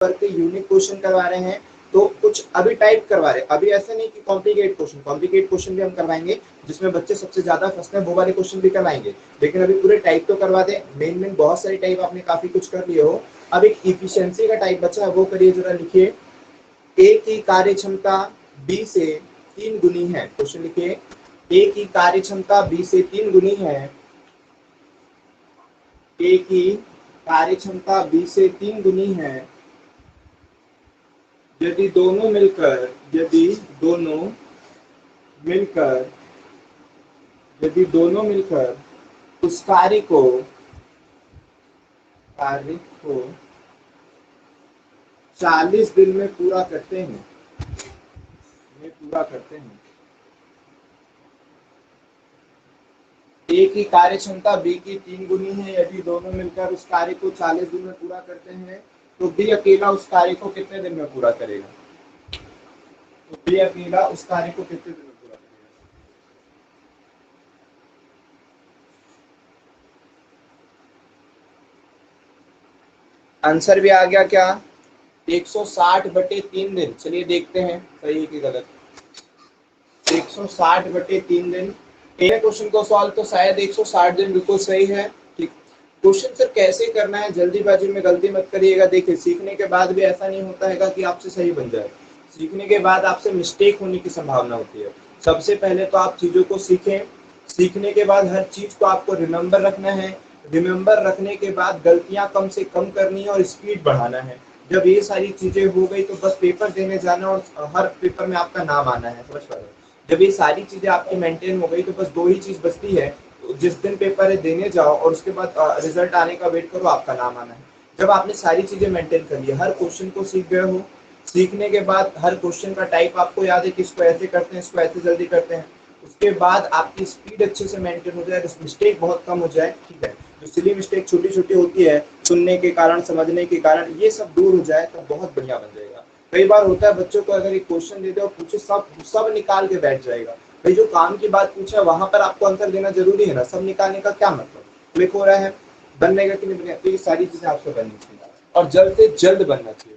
वर्ग के unique question करवा रहे हैं, तो कुछ अभी टाइप करवा रहे हैं। अभी ऐसा नहीं कि कॉम्प्लिकेट क्वेश्चन भी हम करवाएंगे, जिसमें बच्चे सबसे ज्यादा फंसते हैं वो वाले क्वेश्चन भी करवाएंगे, लेकिन अभी पूरे टाइप तो करवा दे। मेन बहुत सारी टाइप आपने काफी कुछ कर लिए हो, अब एक इफिशियंसी का टाइप बचा है, वो करिए जरा। लिखिए ए की कार्य क्षमता बी से 3 गुनी है। क्वेश्चन लिखिए ए की कार्य क्षमता बी से 3 गुनी है। ए की कार्य क्षमता बी से 3 गुनी है यदि दोनों मिलकर उस कार्य को 40 दिन में पूरा करते हैं। ए की कार्य क्षमता बी की 3 गुनी है यदि दोनों मिलकर उस कार्य को 40 दिन में पूरा करते हैं, तो बी अकेला उस कार्य को कितने दिन में पूरा करेगा? आंसर भी आ गया क्या? 160/3 दिन। चलिए देखते हैं सही है कि गलत। 160/3 दिन। क्वेश्चन को सॉल्व तो शायद 160 दिन बिल्कुल सही है। ठीक, क्वेश्चन सर कैसे करना है, जल्दीबाजी में गलती मत करिएगा। देखिए सीखने के बाद भी ऐसा नहीं होता है कि आपसे सही बन जाए, सीखने के बाद आपसे मिस्टेक होने की संभावना होती है। सबसे पहले तो आप चीजों को सीखें, सीखने के बाद हर चीज को आपको रिमेम्बर रखना है, रिमेम्बर रखने के बाद गलतियां कम से कम करनी है और स्पीड बढ़ाना है। जब ये सारी चीजें हो गई तो बस पेपर देने जाना और हर पेपर में आपका नाम आना है, समझ पा रहे हो? जब ये सारी चीजें आपकी मेंटेन हो गई तो बस 2 ही चीज बचती है, जिस दिन पेपर है देने जाओ और उसके बाद रिजल्ट आने का वेट करो, आपका नाम आना है। जब आपने सारी चीजें मेंटेन कर ली, हर क्वेश्चन को सीख गए हो, सीखने के बाद हर क्वेश्चन का टाइप आपको याद है कि इसको ऐसे करते हैं, इसको ऐसे जल्दी करते हैं, उसके बाद आपकी स्पीड अच्छे से मेंटेन हो जाए, मिस्टेक बहुत कम हो जाए, ठीक है, जो सिली मिस्टेक छोटी छोटी होती है सुनने के कारण, समझने के कारण, ये सब दूर हो जाए तो बहुत बढ़िया बन जाएगा। कई बार होता है बच्चों को अगर एक क्वेश्चन दे दो और पूछे, सब निकाल के बैठ जाएगा। भाई जो काम की बात पूछा वहां पर आपको आंसर देना जरूरी है ना, सब निकालने का क्या मतलब? क्लिक हो रहा है, बनने कि नहीं बनेगा? तो ये सारी चीजें आपसे बननी चाहिए और जल्द से जल्द बनना चाहिए।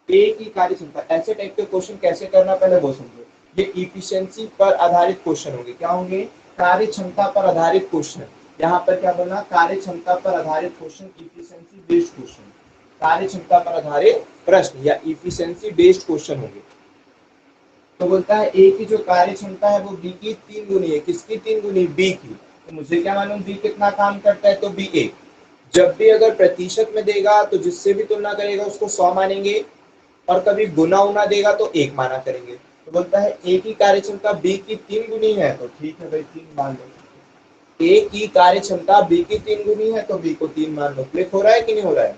एक ही कार्य क्षमता, ऐसे टाइप के क्वेश्चन कैसे करना पहले वो समझो। ये इफिशियंसी पर आधारित क्वेश्चन होंगे। क्या होंगे? कार्य क्षमता पर आधारित क्वेश्चन। यहाँ पर क्या बोलना? कार्य क्षमता पर आधारित क्वेश्चन, इफिशियंसी बेस्ड क्वेश्चन, कार्य क्षमता पर आधारित प्रश्न या इफिशियंसी बेस्ड क्वेश्चन होंगे। तो बोलता है ए की जो कार्य क्षमता है वो बी की 3 गुनी है। किसकी 3 गुनी? बी की। तो मुझे क्या मालूम बी कितना काम करता है? तो बी 1। जब भी अगर प्रतिशत में देगा तो जिससे भी तुलना करेगा उसको 100 मानेंगे, और कभी गुना उना देगा तो 1 माना करेंगे। तो बोलता है ए की कार्य क्षमता बी की 3 गुनी है, तो ठीक है भाई 3 मान लो। ए की कार्य क्षमता बी की 3 गुनी है तो बी को 3 मान लो। क्लिक हो रहा है कि नहीं हो रहा है?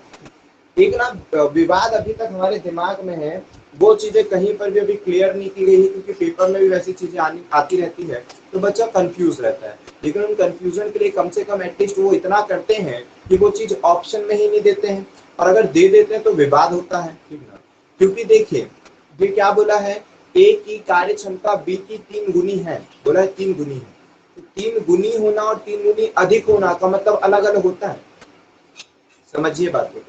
एक ना विवाद अभी तक हमारे दिमाग में है, वो चीजें कहीं पर भी अभी क्लियर नहीं की गई है, क्योंकि पेपर में भी वैसी चीजें आती रहती है तो बच्चा कंफ्यूज रहता है। लेकिन उन कंफ्यूजन के लिए कम से कम एटलीस्ट वो इतना करते हैं कि वो चीज ऑप्शन में ही नहीं देते हैं, और अगर दे देते हैं तो विवाद होता है, ठीक ना? क्योंकि देखिए ये क्या बोला है, ए की कार्य क्षमता बी की 3 गुनी है, बोला है 3 गुनी है। तो 3 गुनी होना और 3 गुनी अधिक होना का मतलब अलग अलग होता है, समझिए बात को।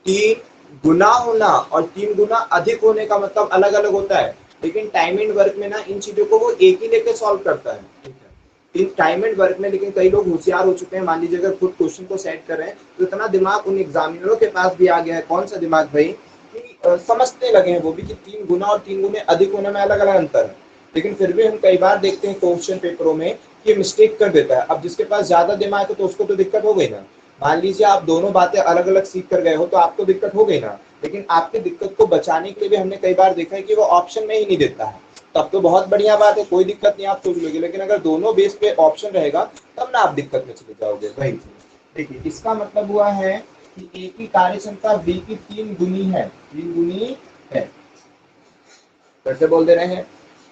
3 गुना होना और 3 गुना अधिक होने का मतलब अलग अलग होता है, लेकिन टाइम एंड वर्क में ना इन चीजों को वो एक ही लेकर सॉल्व करता है, ठीक है, इन टाइम एंड वर्क में। लेकिन कई लोग होशियार हो चुके हैं, मान लीजिए अगर खुद क्वेश्चन को सेट कर रहे हैं तो इतना दिमाग उन एग्जामिनरों के पास भी आ गया है। कौन सा दिमाग भाई? कि समझते लगे हैं वो भी कि 3 गुना और 3 गुने अधिक होने में अलग अलग अंतर है। लेकिन फिर भी हम कई बार देखते हैं क्वेश्चन पेपरों में कि मिस्टेक कर देता है। अब जिसके पास ज्यादा दिमाग है तो उसको तो दिक्कत हो गई ना। मान लीजिए आप दोनों बातें अलग अलग सीख कर गए हो तो आपको दिक्कत हो गई ना, लेकिन आपकी दिक्कत को बचाने के लिए भी हमने कई बार देखा है कि वो ऑप्शन में ही नहीं देता है। तब तो बहुत बढ़िया बात है, कोई दिक्कत नहीं, आप सोच लोगे। लेकिन अगर दोनों बेस पे ऑप्शन रहेगा तब ना आप दिक्कत में चले जाओगे भाई। देखिए इसका मतलब हुआ है कि ए की कार्य क्षमता बी की 3 गुनी है, 3 गुनी है। फिर से बोल दे रहे हैं,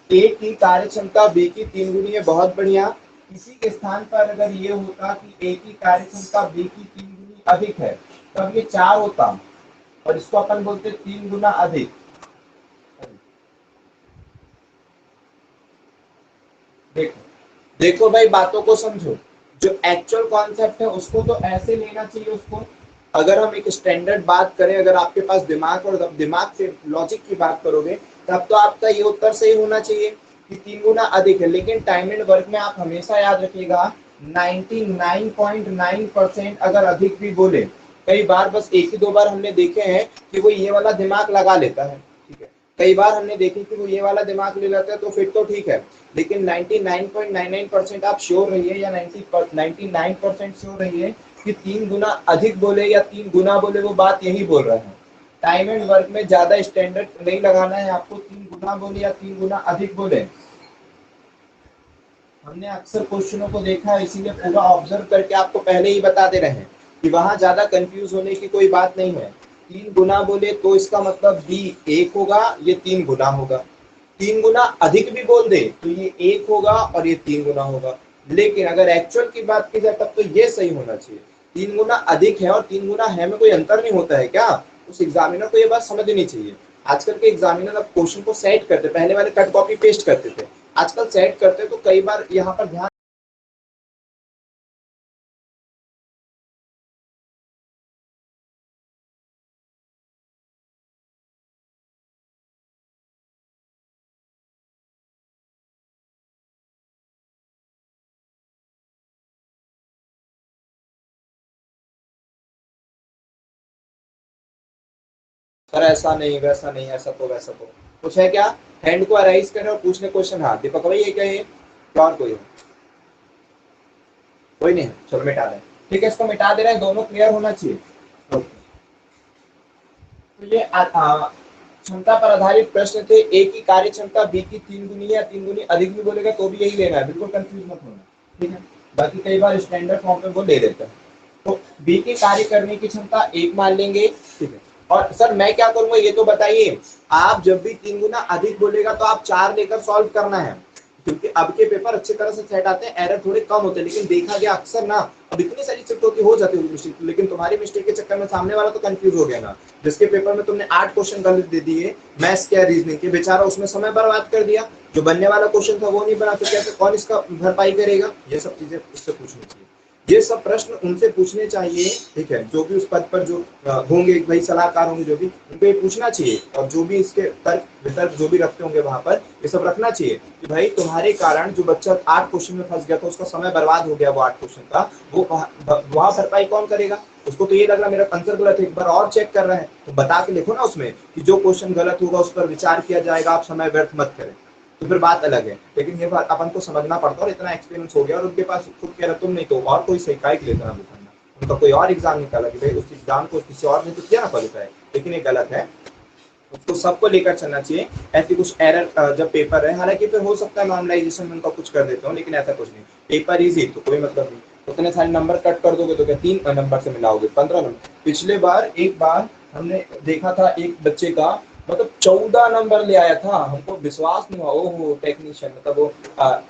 ए की कार्य क्षमता बी की 3 गुनी है, बहुत बढ़िया। इसी के स्थान पर अगर ये होता कि ए की कार्य क्षमता बी की 3 गुनी अधिक है, तब ये 4 होता और इसको अपन बोलते 3 गुना अधिक। देखो देखो भाई, बातों को समझो। जो एक्चुअल कॉन्सेप्ट है उसको तो ऐसे लेना चाहिए उसको, अगर हम एक स्टैंडर्ड बात करें, अगर आपके पास दिमाग और दिमाग से लॉजिक की बात करोगे, तब तो आपका ये उत्तर सही होना चाहिए कि 3 गुना अधिक है। लेकिन टाइम एंड वर्क में आप हमेशा याद रखिएगा 99.9% अगर अधिक भी बोले, कई बार बस एक ही दो बार हमने देखे हैं कि वो ये वाला दिमाग लगा लेता है, ठीक है, कई बार हमने देखे कि वो ये वाला दिमाग ले लेता है, तो फिर तो ठीक है। लेकिन 99.99% आप श्योर रहिए या 99% श्योर रहिए कि 3 गुना अधिक बोले या 3 गुना बोले, वो बात यही बोल रहे हैं। टाइम एंड वर्क में ज्यादा स्टैंडर्ड नहीं लगाना है आपको, 3 गुना बोले या 3 गुना अधिक बोले। हमने अक्सर क्वेश्चनों को देखा है, इसीलिए पूरा ऑब्जर्व करके आपको पहले ही बता दे रहे हैं कि वहां ज्यादा कंफ्यूज होने की कोई बात नहीं है। 3 गुना बोले तो इसका मतलब बी 1 होगा, ये 3 गुना होगा। 3 गुना अधिक भी बोल दे तो ये 1 होगा और ये 3 गुना होगा। लेकिन अगर एक्चुअल की बात की जाए तब तो ये सही होना चाहिए। 3 गुना अधिक है और 3 गुना है में कोई अंतर नहीं होता है क्या? उस एग्जामिनर को ये बात समझनी चाहिए। आजकल के एग्जामिनर अब क्वेश्चन को सेट करते, पहले वाले कट कॉपी पेस्ट करते थे, आजकल सेट करते, तो कई बार यहाँ पर ध्यान। सर ऐसा नहीं, वैसा नहीं, ऐसा तो वैसा तो कुछ है क्या? हैंड को अराइज करें और पूछने क्वेश्चन। हाँ दीपक भाई, ये क्या है? क्या और कोई हो? कोई नहीं है, चलो मिटा दें। ठीक है, इसको मिटा दे रहे हैं, दोनों क्लियर होना चाहिए। ओके। तो ये क्षमता पर आधारित प्रश्न थे। ए की कार्य क्षमता बी की 3 गुनी या 3 गुनी अधिक भी बोलेगा तो भी यही लेना है, बिल्कुल कंफ्यूज मत होना, ठीक है। बाकी कई बार स्टैंडर्ड फॉर्म में वो ले लेते हैं। तो बी की कार्य करने की क्षमता 1 मान लेंगे, ठीक है। और सर मैं क्या करूंगा ये तो बताइए। आप जब भी 3 गुना अधिक बोलेगा तो आप 4 लेकर सॉल्व करना है, क्योंकि अब के पेपर अच्छी तरह से सेट आते हैं, एरर थोड़े कम होते हैं। लेकिन देखा गया अक्सर ना, अब इतनी सारी शिफ्टों की हो जाती है मिस्टेक, लेकिन तुम्हारी मिस्टेक के चक्कर में सामने वाला तो कंफ्यूज हो गया ना। जिसके पेपर में तुमने 8 क्वेश्चन गलत दे दिए मैथ्स क्या रीजनिंग के, बेचारा उसमें समय बर्बाद कर दिया। जो बनने वाला क्वेश्चन था वो नहीं बना, तो कैसे कौन इसका भरपाई करेगा? ये सब चीजें उससे पूछनी चाहिए, ये सब प्रश्न उनसे पूछने चाहिए, ठीक है। जो भी उस पद पर जो होंगे, भाई सलाहकार होंगे जो भी, उनको ये पूछना चाहिए। और जो भी इसके तर्क वितर्क जो भी रखते होंगे वहां पर, ये सब रखना चाहिए कि भाई तुम्हारे कारण जो बच्चा 8 क्वेश्चन में फंस गया था, उसका समय बर्बाद हो गया वो 8 क्वेश्चन का, वो वहां भरपाई कौन करेगा? उसको तो ये लग रहा मेरा आंसर गलत है, एक बार और चेक कर रहा है, तो बता के लिखो ना उसमें कि जो क्वेश्चन गलत होगा उस पर विचार किया जाएगा, आप समय व्यर्थ मत करें, तो फिर बात अलग है। लेकिन ये बात अपन को समझना पड़ता है, और इतना एक्सपीरियंस हो गया और उनके पास खुद कह रहा तुम नहीं तो और कोई शिकायत लेता ना बुखाना, उनका कोई और एग्जाम निकाला कि भाई उस एग्जाम को किसी और ने तो किया ना क्वालिफाई, लेकिन ये गलत है। उसको सबको लेकर चलना चाहिए। ऐसी कुछ एरर जब पेपर है, हालांकि फिर हो सकता है नॉर्मलाइजेशन में उनका कुछ कर देता हूँ, लेकिन ऐसा कुछ नहीं। पेपर इजी तो कोई मतलब नहीं, उतने सारे नंबर कट कर दोगे तो क्या 3 नंबर से मिलाओगे? 15 नंबर। पिछले बार एक बार हमने देखा था एक बच्चे का, मतलब 14 नंबर ले आया था, हमको विश्वास नहीं हुआ। ओहो, टेक्नीशियन, मतलब वो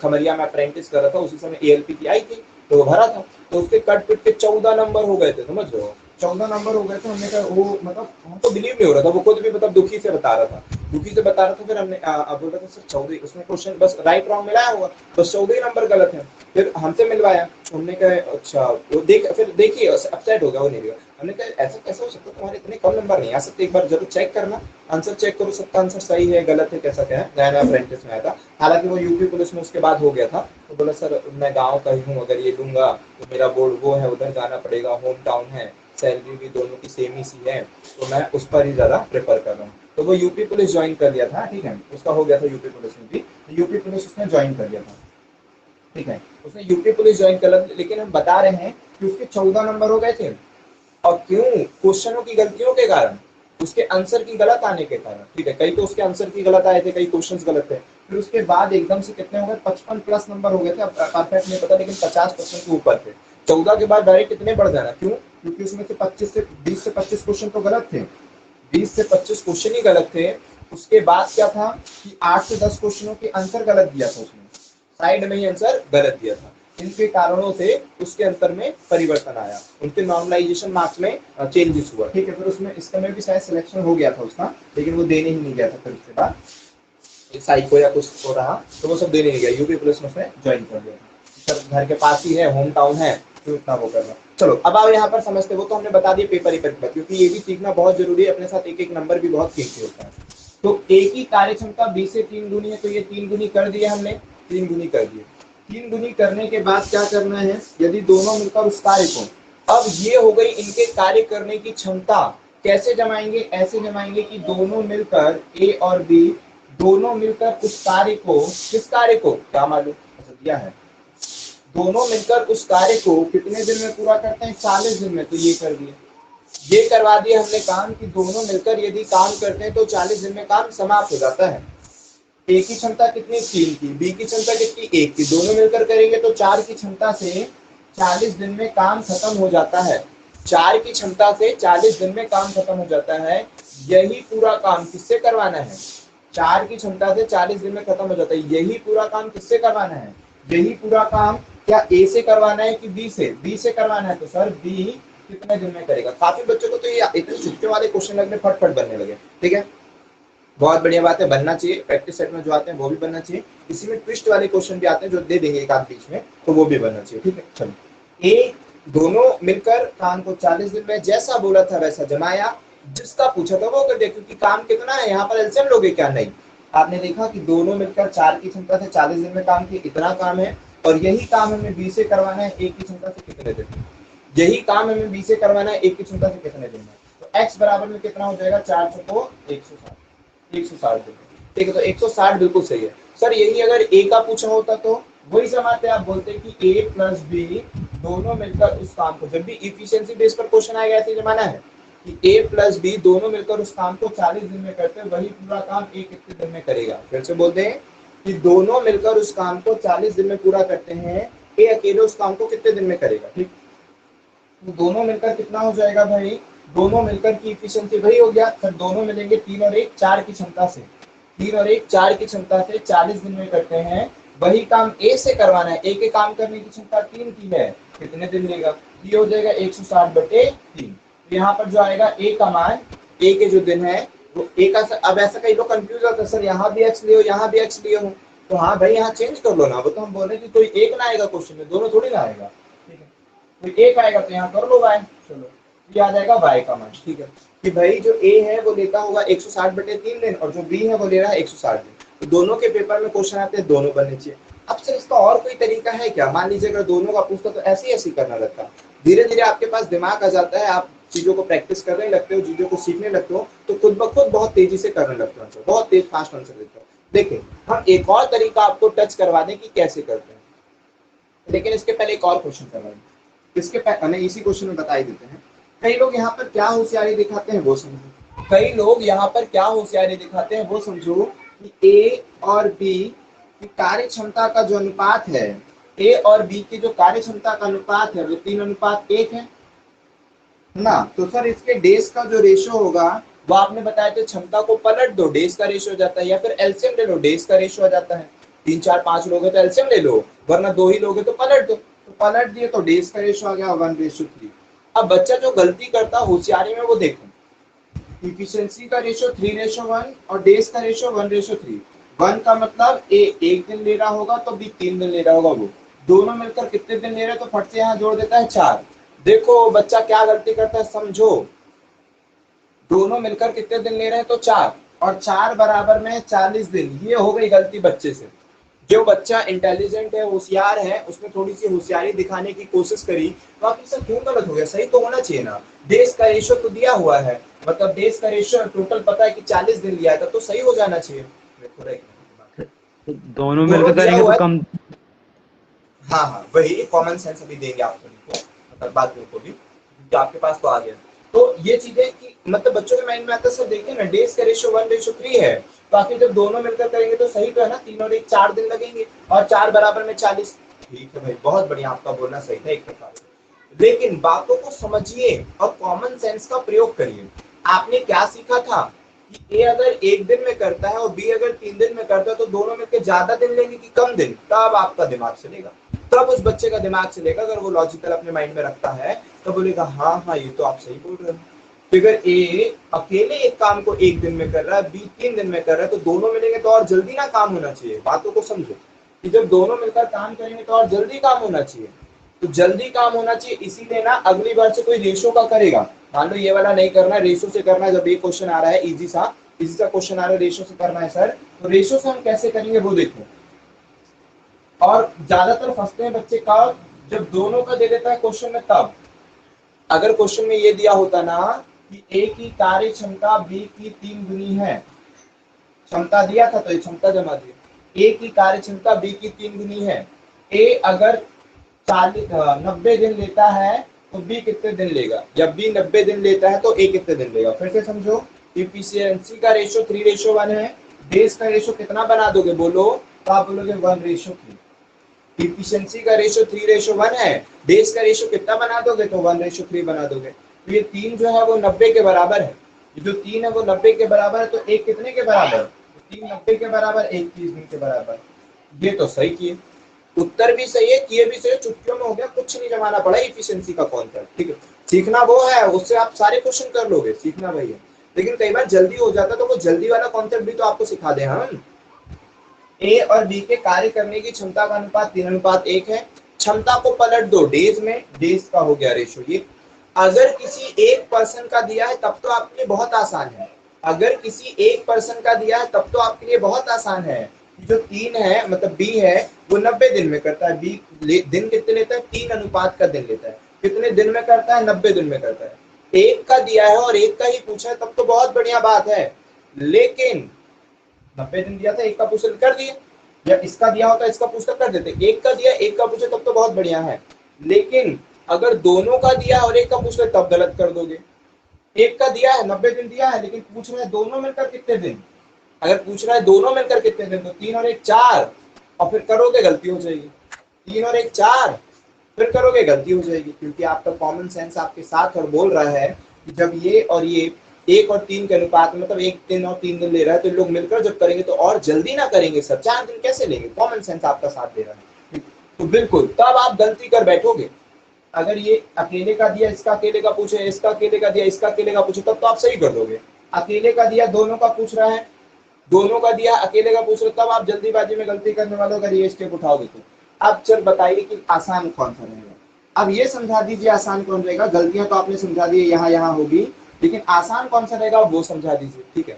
खमरिया में अप्रेंटिस कर रहा था, उसी समय एएलपी की आई थी, तो वो भरा था, तो उसके कट पिट के 14 नंबर हो गए थे, समझ रहे हो? 14 नंबर हो गए थे। हमने कहा वो, मतलब हमको बिलीव नहीं हो रहा था, वो खुद भी मतलब दुखी से बता रहा था, दुखी से बता रहा था। फिर हमने बोल रहा था सर 14, उसमें क्वेश्चन बस राइट रॉन्ग मिलाया होगा, बस 14 नंबर गलत है। फिर हमसे मिलवाया, हमने कहा अच्छा, वो देख, फिर देखिए अपसेट हो गया, वो नहीं दिया। हमने कहा ऐसा कैसे हो सकता है, तुम्हारे इतने कम नंबर नहीं आ सकते, एक बार जरूर चेक करना, आंसर चेक करो, सबका आंसर सही है गलत है कैसा क्या है। नया नया अप्रेंटिस में आया था, हालांकि वो यूपी पुलिस में उसके बाद हो गया था। तो बोला सर मैं गाँव का ही हूँ, अगर ये लूंगा तो मेरा बोर्ड वो है, उधर जाना पड़ेगा, होम टाउन है, सैलरी भी दोनों की सेम ही सी है, तो मैं उस पर ही ज्यादा प्रेफर कर रहा हूँ। तो वो यूपी पुलिस ज्वाइन कर लिया था, ठीक है, उसका हो गया था यूपी पुलिस में भी, तो यूपी पुलिस उसने ज्वाइन कर लिया था, ठीक है, उसने यूपी पुलिस ज्वाइन कर लिया। लेकिन हम बता रहे हैं कि उसके 14 नंबर हो गए थे, और क्यों? क्वेश्चनों की गलतियों के कारण, उसके आंसर की गलत आने के कारण, ठीक है। कई तो उसके आंसर की गलत आए थे, कई क्वेश्चंस गलत थे। फिर उसके बाद एकदम से कितने हो गए? 55 प्लस नंबर हो गए थे, अब परफेक्ट नहीं पता, लेकिन 50% के ऊपर थे। 14 के बाद डायरेक्ट कितने बढ़ जाना? क्यों? क्योंकि उसमें से 20 से 25 क्वेश्चन तो गलत थे, 20 से 25 क्वेश्चन ही गलत थे। उसके बाद क्या था कि 8 से 10 क्वेश्चनों के आंसर गलत दिया था उसने, साइड में ही आंसर गलत दिया था। इनके कारणों से उसके अंतर में परिवर्तन आया, उनके नॉर्मलाइजेशन मार्क्स में चेंजेस हुआ, ठीक है। फिर उसमें इसका में भी शायद सिलेक्शन हो गया था उसका, लेकिन वो देने ही नहीं गया था। फिर उसके बाद साइको या कुछ हो रहा, तो वो सब देने नहीं गया, यूपी पुलिस में उसने ज्वाइन कर दिया था। सर घर के पास ही है, होम टाउन है, तो इतना वो करना। चलो अब आप यहाँ पर समझते, वो तो हमने बता दिया पेपर ही पर, क्योंकि ये भी सीखना बहुत जरूरी है, अपने साथ एक एक नंबर भी बहुत कीमती होता है। तो ए की कार्य क्षमता बी से 3 गुनी है, तो ये 3 गुनी कर दिया हमने, 3 गुनी कर दिए। 3 गुनी करने के बाद क्या करना है, यदि दोनों मिलकर उस कार्य को, अब ये हो गई इनके कार्य करने की क्षमता, कैसे जमाएंगे, ऐसे जमाएंगे कि दोनों मिलकर ए और बी, दोनों मिलकर उस कार्य को, किस कार्य को क्या मालूम दिया है, दोनों मिलकर उस कार्य को कितने दिन में पूरा करते हैं, 40 दिन में। तो ये कर दिया, ये करवा दिया हमने काम कि दोनों मिलकर यदि काम करते हैं तो 40 दिन में काम समाप्त हो जाता है। ए की क्षमता कितनी, 3 की, बी की क्षमता कितनी, 1 की, दोनों मिलकर करेंगे तो 4 की क्षमता से 40 दिन में काम खत्म हो जाता है। 4 की क्षमता से 40 दिन में काम खत्म हो जाता है। यही पूरा काम किससे करवाना है, 4 की क्षमता से 40 दिन में खत्म हो जाता है। यही पूरा काम किससे करवाना है, यही पूरा काम क्या ए से करवाना है कि बी से, बी से करवाना है। तो सर बी कितने दिन में करेगा। काफी बच्चों को तो ये इतने चुटके वाले क्वेश्चन लगने फटफट बनने लगे, ठीक है, बहुत बढ़िया बात है, बनना चाहिए। प्रैक्टिस सेट में जो आते हैं वो भी बनना चाहिए, इसी में ट्विस्ट वाले क्वेश्चन भी आते हैं जो दे देंगे एक आध बीच में, तो वो भी बनना चाहिए, ठीक है। चलो ए दोनों मिलकर काम को 40 दिन में जैसा बोला था वैसा जमाया, जिसका पूछा था वो कर दिया, क्योंकि काम कितना है, यहाँ पर एलसीएम लोगे क्या, नहीं। आपने देखा कि दोनों मिलकर 4 की क्षमता से 40 दिन में काम किया, इतना काम है, और यही काम हमें बी से करवाना है ए की क्षमता से कितने दिन में, यही काम हमें बी से करवाना है ए की क्षमता से कितने दिन में। तो एक्स बराबर में कितना हो जाएगा, 4 चौको 160 दिन, ठीक है। तो 160 बिल्कुल सही है। सर यही अगर ए का पूछा होता तो वही जमाते, आप बोलते कि ए प्लस बी दोनों मिलकर उस काम को, जब भी इफिशिएंसी बेस पर क्वेश्चन आएगा ऐसे जमाना है कि ए प्लस बी दोनों मिलकर उस काम को 40 दिन में करते हैं, वही पूरा काम ए कितने दिन में करेगा। फिर से बोलते हैं कि दोनों मिलकर उस काम को 40 दिन में पूरा करते हैं, ए अकेले उस काम को कितने दिन में करेगा, ठीक। तो दोनों मिलकर कितना हो जाएगा भाई, दोनों मिलकर की इफिशिएंसी वही हो गया, फिर दोनों मिलेंगे 3 और 1 4 की क्षमता से, 3 और 1 4 की क्षमता से 40 दिन में करते हैं, वही काम ए से करवाना है, ए के काम करने की क्षमता 3 की है, कितने दिन लेगा, ये हो जाएगा 160 बटे 3। तो यहाँ पर जो आएगा ए का मान, ए के जो दिन है वो ए का, अब ऐसा कई लोग कंफ्यूज होता है, सर यहाँ भी एक्स लियो यहाँ भी एक्स लियो, तो हाँ भाई यहाँ चेंज कर लो ना, वो तो हम बोल रहे हैं कि कोई एक ना आएगा क्वेश्चन में, दोनों थोड़ी ना आएगा, ठीक है। तो एक आएगा तो यहाँ कर लो y, चलो ये आ जाएगा y का मान, ठीक है, कि भाई जो a है वो लेता होगा 160 बटे 3 दिन, और जो b है वो ले रहा है 160 दिन। तो दोनों के पेपर में क्वेश्चन आते हैं, दोनों बनने चाहिए। अब सर इसका और कोई तरीका है क्या, मान लीजिए अगर दोनों का पूछता तो ऐसे ऐसे करना लगता, धीरे धीरे आपके पास दिमाग आ जाता है, आप चीजों को प्रैक्टिस करने लगते हो, चीजों को सीखने लगते हो, तो खुद ब खुद बहुत तेजी से करने लगते हो, बहुत तेज फास्ट आंसर देते हो। देखिए हम एक और तरीका आपको टच करवा दें कि कैसे करते हैं, लेकिन इसके पहले एक और क्वेश्चन करवाएंगे, इसके पहले इसी क्वेश्चन में बता ही देते हैं। कई लोग यहाँ पर क्या होशियारी दिखाते हैं वो समझो, कई लोग यहाँ पर क्या होशियारी दिखाते हैं वो समझो, कि ए और बी की कार्य क्षमता का जो अनुपात है, ए और बी की जो कार्य क्षमता का अनुपात है वो 3:1 है ना। तो सर इसके डेज का जो रेशो होगा वो आपने बताया था, क्षमता को पलट दो डेज का रेशो हो जाता है, या फिर एलसीएम ले लो डेज का रेशो आ जाता है। 3 4 5 लोग हैं तो एलसीएम ले लो, वरना 2 ही लोग हैं तो पलट दो, तो पलट दिए तो डेज का रेशो आ गया 1:3। अब बच्चा जो गलती करता होशियारी में वो देखो, इफिशिएंसी का रेशो 3:1 और डेज का रेशो 1:3। 1 का मतलब ए 1 दिन ले रहा होगा तो बी 3 दिन ले रहा होगा, वो दोनों मिलकर कितने दिन ले रहे हैं, तो फट से यहाँ जोड़ देता है 4। देखो बच्चा क्या गलती करता है समझो, दोनों मिलकर कितने दिन ले रहे हैं तो 4, और 4 बराबर में 40 दिन, ये हो गई गलती बच्चे से। जो बच्चा इंटेलिजेंट है, होशियार है, उसने थोड़ी सी होशियारी दिखाने की कोशिश करी, तो आप इससे क्यों गलत हो गया, सही तो होना चाहिए ना। डेज का रेशो तो दिया हुआ है, मतलब डेज का रेशो टोटल पता है कि 40 दिन लिया था, तो सही हो जाना चाहिए। दोनों मिलकर करेंगे तो कम। हाँ हाँ वही कॉमन सेंस अभी देंगे आपको, मतलब बाकियों को भी, आपके पास तो आ गया। तो ये चीजें कि मतलब बच्चों के माइंड में आता है, सर देखिए ना डेज का रेशो 1:3 है, तो आखिर जब दोनों मिलकर करेंगे तो सही तो है ना, 3 और 1 4 दिन लगेंगे, और 4 बराबर में 40। ठीक है भाई, बहुत बढ़िया, आपका बोलना सही था एक प्रकार से। लेकिन बातों को समझिए और कॉमन सेंस का प्रयोग करिए। आपने क्या सीखा था कि ए अगर 1 दिन में करता है और बी अगर 3 दिन में करता है, तो दोनों मिलकर ज्यादा दिन लेंगे कि कम दिन, तब आपका दिमाग चलेगा, तब उस बच्चे का दिमाग चलेगा। अगर वो लॉजिकल अपने माइंड में रखता है तो बोलेगा हाँ हाँ ये तो आप सही बोल रहे हो। तो अगर ए अकेले एक काम को 1 दिन में कर रहा है, बी 3 दिन में कर रहा है, तो दोनों मिलेंगे तो और जल्दी ना काम होना चाहिए। बातों को समझो कि जब दोनों मिलकर काम करेंगे तो और जल्दी काम होना चाहिए। तो जल्दी काम होना चाहिए, इसीलिए ना अगली बार से कोई रेशो का करेगा। मान लो ये वाला नहीं करना, रेशो से करना है। जब ये क्वेश्चन आ रहा है इजी सा क्वेश्चन आ रहा है, रेशो से करना है सर, तो रेशो से हम कैसे करेंगे वो देखो। और ज्यादातर फंसते हैं बच्चे कब, जब दोनों का दे देता है क्वेश्चन में तब। अगर क्वेश्चन में ये दिया होता ना कि ए की कार्य क्षमता बी की 3 गुनी है, क्षमता दिया था तो ये क्षमता जमा दी, ए की कार्य क्षमता बी की 3 गुनी है, ए अगर 90 दिन लेता है तो बी कितने दिन लेगा, जब बी 90 दिन लेता है तो ए कितने दिन लेगा। फिर से समझो, इफिशियंसी का रेशो 3:1 है, बेस का रेशो कितना बना दोगे बोलो, तो आप बोलोगे 1:3। इफिशियंसी का रेशो 3:1 है, बेस का रेशो कितना बना दोगे, तो 1:3 बना दोगे। तो ये 3 जो है वो 90 के बराबर है, जो 3 है वो 90 के बराबर है, तो एक कितने के बराबर, 3 90 के बराबर, एक 30 दिन के बराबर। ये तो सही किए, उत्तर भी सही है, किए भी सही है, चुटकियों में हो गया, कुछ नहीं जमाना पड़ा इफिशियंसी का कॉन्सेप्ट। ठीक है, सीखना वो है, उससे आप सारे क्वेश्चन कर लोगे, सीखना वही है। लेकिन कई बार जल्दी हो जाता तो वो जल्दी वाला कॉन्सेप्ट भी तो आपको सिखा दे हम। ए और बी के कार्य करने की क्षमता का अनुपात 3:1 है, क्षमता को पलट दो डेज में, डेज का हो गया रेशो ये। अगर किसी एक पर्सन का दिया है तब तो आपके लिए बहुत आसान है, अगर किसी एक पर्सन का दिया है तब तो आपके लिए बहुत आसान है। जो 3 है मतलब बी है वो 90 दिन में करता है, बी दिन कितने लेता है, 3 का दिन लेता है, कितने दिन में करता है, 90 दिन में करता है। एक का दिया है और एक का ही पूछा है तब तो बहुत बढ़िया बात है, लेकिन 90 दिन दिया था, एक का पूछा कर दिए, या इसका दिया होता इसका पूछकर कर देते, एक का दिया एक का पूछे तब तो बहुत बढ़िया है। लेकिन अगर दोनों का दिया और एक का पूछ रहे तब गलत कर दोगे। एक का दिया है 90 दिन दिया है, लेकिन पूछ रहे हैं दोनों मिलकर कितने दिन, अगर पूछ रहा है दोनों मिलकर कितने दिन, तो 3 और 1 4, और फिर करोगे गलती हो जाएगी, 3 और 1 4, फिर करोगे गलती हो जाएगी, क्योंकि आपका कॉमन सेंस आपके साथ और बोल रहा है कि जब ये और ये 1 और 3 के अनुपात में, मतलब 1 दिन और 3 दिन ले रहा है, तो लोग मिलकर जब करेंगे तो और जल्दी ना करेंगे सर, 4 दिन कैसे लेंगे, कॉमन सेंस आपका साथ दे रहा है। तो बिल्कुल तब आप गलती कर बैठोगे। अगर ये अकेले का दिया इसका अकेले का पूछे, इसका अकेले का दिया इसका अकेले का पूछे, तब तो आप सही कर दोगे। अकेले का दिया दोनों का पूछ रहा है, दोनों का दिया अकेले का पूछ रहे, तब आप जल्दीबाजी में गलती करने वालों का ये स्टेप उठाओगे। तो अब चल बताइए कि आसान कौन सा रहेगा, अब ये समझा दीजिए आसान कौन रहेगा। गलतियां तो आपने समझा दी यहाँ यहाँ होगी, लेकिन आसान कौन सा रहेगा वो समझा दीजिए। ठीक है,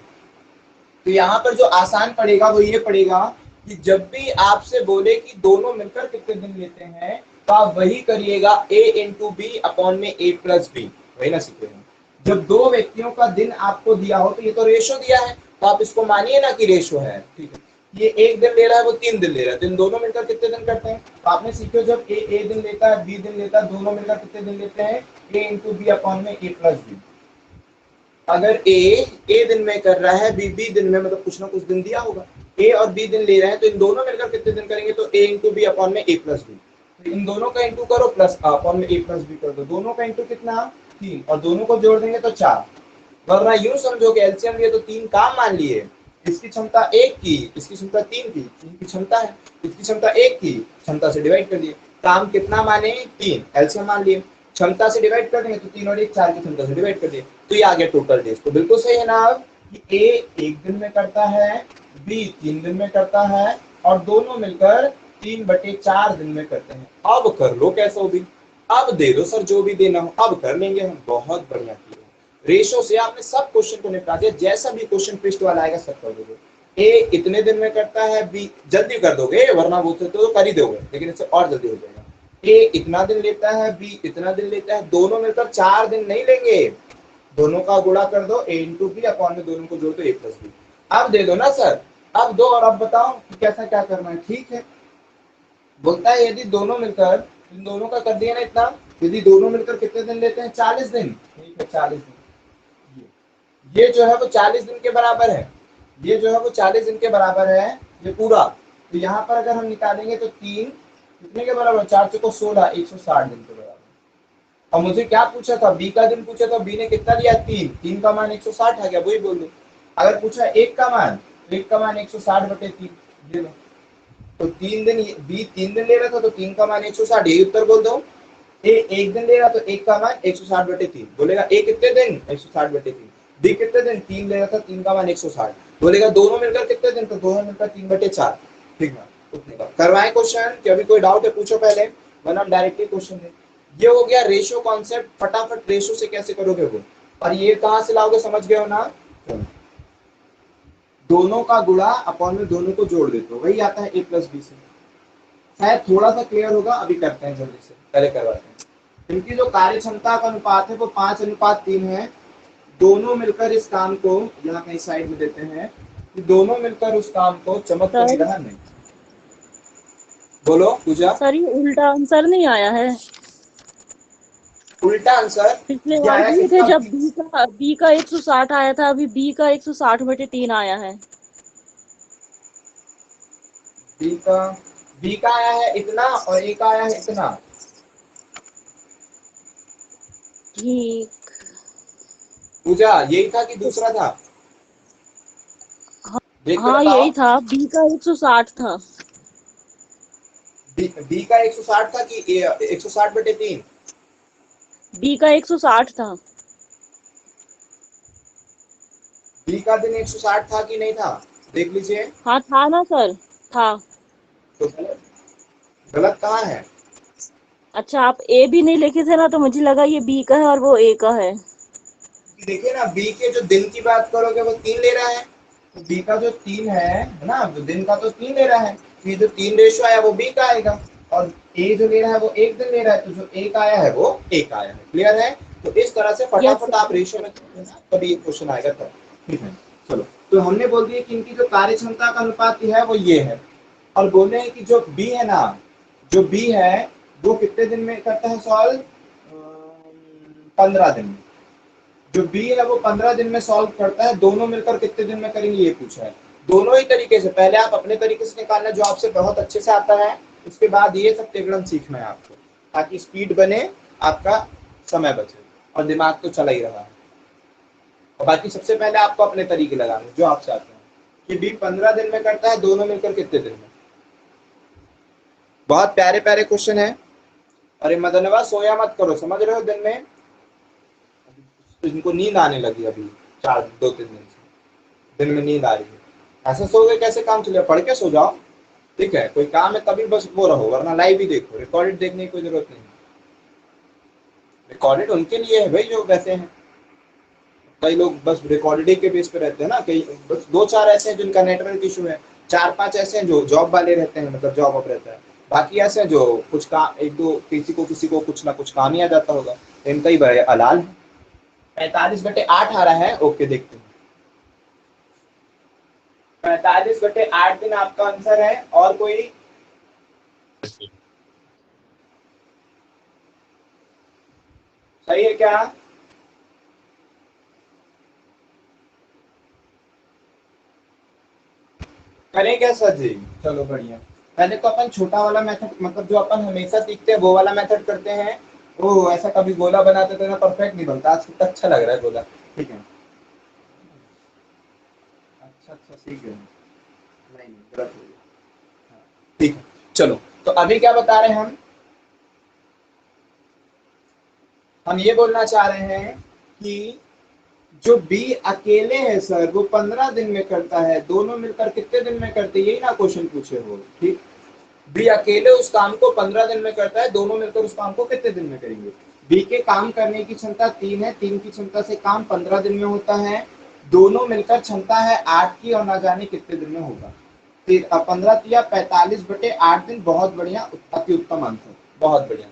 तो यहाँ पर जो आसान पड़ेगा वो ये पड़ेगा कि जब भी आपसे बोले कि दोनों मिलकर कितने दिन लेते हैं, तो आप वही करिएगा, a इंटू बी अपॉन में a प्लस बी, वही ना सीखे हैं। जब दो व्यक्तियों का दिन आपको दिया हो तो ये तो रेशो दिया है, तो आप इसको मानिए ना कि रेशो है। ठीक है, ये 1 दिन ले रहा है वो 3 दिन ले रहा है, तो इन दोनों मिलकर कितने दिन करते हैं, तो आपने सीखे जब a दिन लेता है बी दिन लेता है, दोनों मिलकर कितने दिन लेते हैं, a इंटू बी अपॉन में a प्लस बी। अगर ए दिन में कर रहा है, बी दिन में, मतलब कुछ ना कुछ दिन दिया होगा, ए और बी दिन ले रहे हैं, तो इन दोनों मिलकर कितने दिन करेंगे, तो ए इंटू बी अपॉन में ए प्लस बी। तो इन दोनों का इंटू करो प्लस अपॉन में ए प्लस बी कर दो, दोनों का इंटू कितना 3, और दोनों को जोड़ देंगे तो 4। वरना यूं समझोगे एलसीएम लिए तो 3 काम मान लिए, इसकी क्षमता 1 की, इसकी क्षमता 3 की, इनकी क्षमता है, इसकी क्षमता 1 की, क्षमता से डिवाइड कर दिए, काम कितना माने 3, एलसीएम मान लिए, क्षमता से डिवाइड कर देंगे तो 3 और 1 4 की क्षमता से डिवाइड कर दिए, तो ये आ गया टोटल डेज। तो बिल्कुल सही है ना अब कि ए 1 दिन में करता है, बी 3 दिन में करता है, और दोनों मिलकर 3/4 दिन में करते हैं। अब कर लो कैसा भी, अब दे दो सर जो भी देना हो, अब कर लेंगे हम। बहुत बढ़िया किया, रेशो से आपने सब क्वेश्चन को निपटा दिया, जैसा भी क्वेश्चन ट्विस्ट वाला आएगा सब कर दोगे। ए इतने दिन में करता है, बी जल्दी कर दोगे, वरना वो तो कर ही दोगे, लेकिन इससे और जल्दी हो जाएगा। ए इतना दिन लेता है, बी इतना दिन लेता है, दोनों मिलकर 4 दिन नहीं लेंगे, दोनों का गुणा कर दो, ए इंटू बी अपॉन में दोनों को जोड़ दो, ए प्लस बी। अब दे दो ना सर, अब दो और अब बताओ कि कैसा क्या करना है। ठीक है, बोलता है यदि दोनों मिलकर, इन दोनों का कर दिया ना इतना, यदि दोनों मिलकर कितने दिन लेते हैं, 40 दिन। ठीक है, 40 दिन, ये जो है वो 40 दिन के बराबर है, ये जो है वो 40 दिन के बराबर है ये पूरा। तो यहाँ पर अगर हम निकालेंगे तो 3 कितने के बराबर, 4 चौको 16, 160 दिन के बराबर। और मुझे क्या पूछा था, बी का दिन पूछा था, बी ने कितना दिया 3, 3 का मान 160 आ गया, वही बोल दो। अगर पूछा 1 का मान, तो 1 का मान 160/3 दे दो। तो 3 दिन, बी 3 दिन ले रहा था तो 3 का मान 160, यही उत्तर बोल दो। ए 1 दिन ले रहा तो 1 का मान 160/3 बोलेगा, ए कितने दिन 160/3, बी कितने दिन 3 ले रहा था, 3 का मान 160 बोलेगा, दोनों मिलकर कितने दिन, तो दोनों मिलकर 3/4। ठीक है, उतने का करवाएं क्वेश्चन, क्या अभी कोई डाउट है पूछो पहले। वरना डायरेक्टली क्वेश्चन है। ये हो गया रेशो कॉन्सेप्ट, फटाफट रेशो से कैसे करोगे वो, और ये कहां से लाओगे समझ गए हो ना। दोनों का गुणा अपॉन में दोनों को जोड़ देते हो, वही आता है a प्लस बी से। शायद थोड़ा सा क्लियर होगा, अभी करते हैं जल्दी से, पहले करवाते हैं। इनकी जो कार्य क्षमता का अनुपात है वो 5:3 है। दोनों मिलकर इस काम को यहाँ कहीं साइड में देते हैं कि दोनों मिलकर उस काम को चमक तो नहीं सर रहा नहीं। बोलो पूजा। सर ये उल्टा आंसर नहीं आया है। उल्टा आंसर पिछले ये बार आया दिए थे किसका? जब बी का 160 आया था, अभी बी का 160/3 आया है। बी का बी का आया है इतना और ए का आया है इतना। ठीक। पूजा यही था कि दूसरा था? देख के हाँ बताओ। यही था, बी का 160 था। बी का 160 था कि 160/3? बी का 160 था। बी का दिन 160 था कि नहीं था, देख लीजिए। हाँ था ना सर, था। तो गलत, गलत कहाँ है? अच्छा आप ए भी नहीं लिखे थे ना, तो मुझे लगा ये बी का है और वो ए का है। देखिए ना, बी के जो दिन की बात करोगे वो 3 ले रहा है, तो बी का जो 3 है ना, तो दिन का तो 3 ले रहा है, तो ये जो 3 रेशो आया वो बी का आएगा, और ए जो ले रहा है वो 1 दिन ले रहा है, तो जो ए का आया है वो ए का आया है। क्लियर है? तो इस तरह से यस फटाफट आप सर। रेशो में करोगे ना, तभी ये क्वेश्चन आएगा तब। ठीक है, चलो। तो हमने बोल दिया कि इनकी जो कार्य क्षमता का अनुपात है वो ये है, और बोले हैं कि जो बी है ना, जो बी है वो कितने दिन में करता है सॉल्व? 15 दिन में। जो बी है वो 15 दिन में सॉल्व करता है, दोनों मिलकर कितने दिन में करेंगे ये पूछा है। दोनों ही तरीके से, पहले आप अपने तरीके से निकालना जो आपसे बहुत अच्छे से आता है, उसके बाद ये सब टेबल सीखना है आपको, ताकि स्पीड बने, आपका समय बचे, और दिमाग तो चला ही रहा है। और बाकी सबसे पहले आपको अपने तरीके लगाने जो आपसे आते हैं, कि बी 15 दिन में करता है, दोनों मिलकर कितने दिन में। बहुत प्यारे प्यारे क्वेश्चन है। अरे मदनवा सोया मत करो, समझ रहे हो, दिन में इनको नींद आने लगी अभी, 2-3 दिन से दिन में नींद आ रही है। ऐसे सो गए कैसे काम चलेगा, पढ़ के सो जाओ। ठीक है, कोई काम है तभी बस वो रहो, वरना लाइव ही देखो, रिकॉर्डेड देखने की कोई जरूरत नहीं। रिकॉर्डेड उनके लिए है भाई जो वैसे हैं, कई लोग बस रिकॉर्डेड के बेस पे रहते हैं ना, कई बस 2-4 ऐसे हैं जिनका नेटवर्क इशू है, 4-5 ऐसे हैं जो जॉब वाले रहते हैं, मतलब जॉब अप रहता है, बाकी ऐसे हैं जो कुछ काम, एक दो किसी को कुछ ना कुछ काम ही आ जाता होगा, इनका ही बड़े अलाल है। 45/8 आ रहा है, ओके देखते हैं। 45/8 दिन आपका आंसर है, और कोई? सही है क्या? करें क्या सर जी? चलो बढ़िया। पहले तो अपन छोटा वाला मेथड, मतलब जो अपन हमेशा सीखते हैं वो वाला मेथड करते हैं। ओ ऐसा कभी गोला बनाते थे ना, परफेक्ट नहीं बनता, आज कितना अच्छा लग रहा है गोला। ठीक है, अच्छा अच्छा सीख गए। नहीं नहीं, गलत हो गया। हाँ, ठीक है, चलो। तो अभी क्या बता रहे हैं हम ये बोलना चाह रहे हैं कि जो बी अकेले है सर वो 15 दिन में करता है, दोनों मिलकर कितने दिन में करते हैं, यही ना क्वेश्चन पूछे हो। ठीक, बी अकेले उस काम को 15 दिन में करता है, दोनों मिलकर उस काम को कितने दिन में करेंगे। बी के काम करने की क्षमता 3 है, 3 की क्षमता से काम 15 दिन में होता है, दोनों मिलकर क्षमता है 8 की, और ना जाने कितने दिन में होगा। फिर 15 या 45/8 दिन, बहुत बढ़िया, अति उत्तम आंसर, बहुत बढ़िया,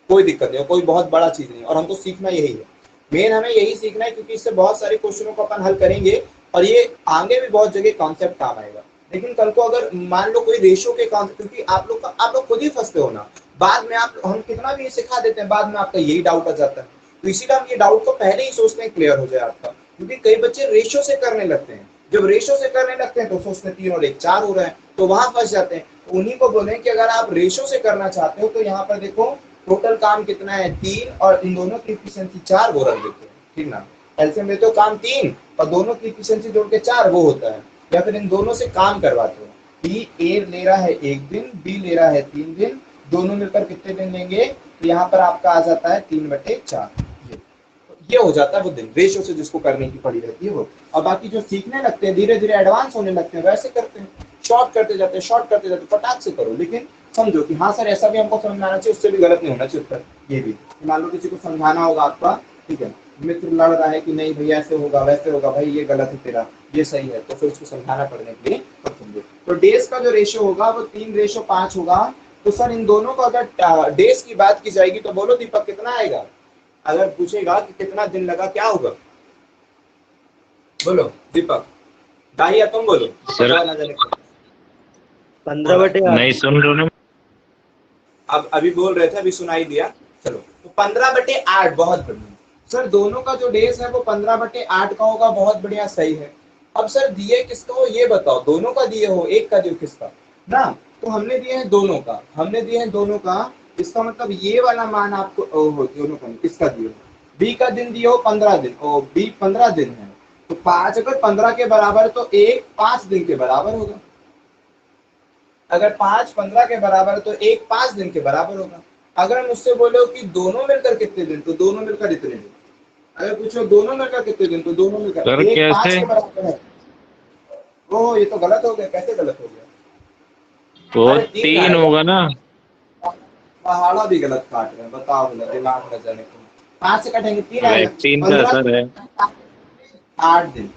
कोई दिक्कत नहीं, कोई बहुत बड़ा चीज नहीं, और हमको सीखना यही है, मेन हमें यही सीखना है, क्योंकि इससे बहुत सारे क्वेश्चनों को अपन हल करेंगे, और ये आगे भी बहुत जगह कॉन्सेप्ट काम आएगा। लेकिन कल को अगर मान लो कोई रेशो के कॉन्सेप्ट, क्योंकि आप लोग खुद ही फंसते हो ना, बाद में हम कितना भी ये सिखा देते हैं, बाद में आपका यही डाउट आ जाता है, तो इसीलिए हम ये डाउट को पहले ही सोचते हैं क्लियर हो जाए आपका, क्योंकि कई बच्चे रेशो से करने लगते हैं, जब रेशो से करने लगते हैं तो सोचते हैं 3 और 1 4 हो रहा है, तो वहां फंस जाते हैं। तो उन्हीं को बोले कि अगर आप रेशो से करना चाहते हो तो यहाँ पर देखो टोटल काम कितना है 3, और इन दोनों की एफिशिएंसी 4, वो रख देते हैं। ठीक ना, एलसीएम में तो काम 3 और दोनों की एफिशिएंसी जोड़ के 4 वो होता है, या फिर इन दोनों से काम करवाते हो। बी ए ले रहा है 1 दिन, बी ले रहा है 3 दिन, दोनों मिलकर कितने दिन लेंगे, तो यहाँ पर आपका आ जाता है 3/4। ये हो जाता है वो दिन, रेशो से जिसको करने की पड़ी रहती है वो। और बाकी जो सीखने लगते हैं, धीरे धीरे एडवांस होने लगते हैं, वैसे करते हैं, शॉर्ट करते जाते हैं, शॉर्ट करते जाते हैं, फटाक से करो, लेकिन समझो कि हाँ सर ऐसा भी हमको समझ में आना चाहिए, उससे भी गलत नहीं होना चाहिए उत्तर। ये भी मान लो किसी को समझाना होगा आपका, ठीक है, मित्र लड़ रहा है कि नहीं भैया ऐसे होगा वैसे होगा, भाई ये गलत है तेरा, ये सही है, तो फिर उसको समझाना पड़ने के लिए तब समझो। तो डेज का जो रेशियो होगा वो 3:5 होगा। तो सर इन दोनों को अगर डेज की बात की जाएगी तो बोलो दीपक कितना आएगा? अगर पूछेगा कि कितना दिन लगा क्या होगा? बोलो दीपक, दाई या तुम बोलो सर पता ना जाने। 15/8। नहीं सुन रहे हो? अब अभी बोल रहे थे, अभी सुनाई दिया। चलो तो 15/8 बहुत बढ़िया। सर दोनों का जो डेज है वो 15/8 का होगा, बहुत बढ़िया सही है। अब सर दिए किसका हो ये बताओ, दोनों का दिए हो एक का दिए किसका ना? तो हमने दिए हैं दोनों का, हमने दिए हैं दोनों का, इसका मतलब ये वाला मान आपको दोनों का किसका दिए हो? बी का दिन दिए हो 15 दिन, ओ बी 15 दिन है, तो 5 अगर 15 के बराबर तो एक 5 दिन के बराबर होगा। अगर 5 15 के बराबर है तो एक 5 दिन के बराबर होगा। अगर मुझसे बोलो कि दोनों मिलकर कितने दिन, तो दोनों मिलकर इतने दिन। अगर पूछो दोनों मिलकर कितने दिन, तो दोनों मिलकर सर एक 5 कैसे? के बराबर है। ओह ये तो गलत हो गया, कैसे गलत हो गया? तो अरे 3 3 आएगा। होगा ना। पहाड़ा भी गलत काट रहे हैं, बताओ ना, दिमाग न जाने को। 5 से काटेंगे 3 आएगा। वैक्सीन का 15 असर है। 8 दिन,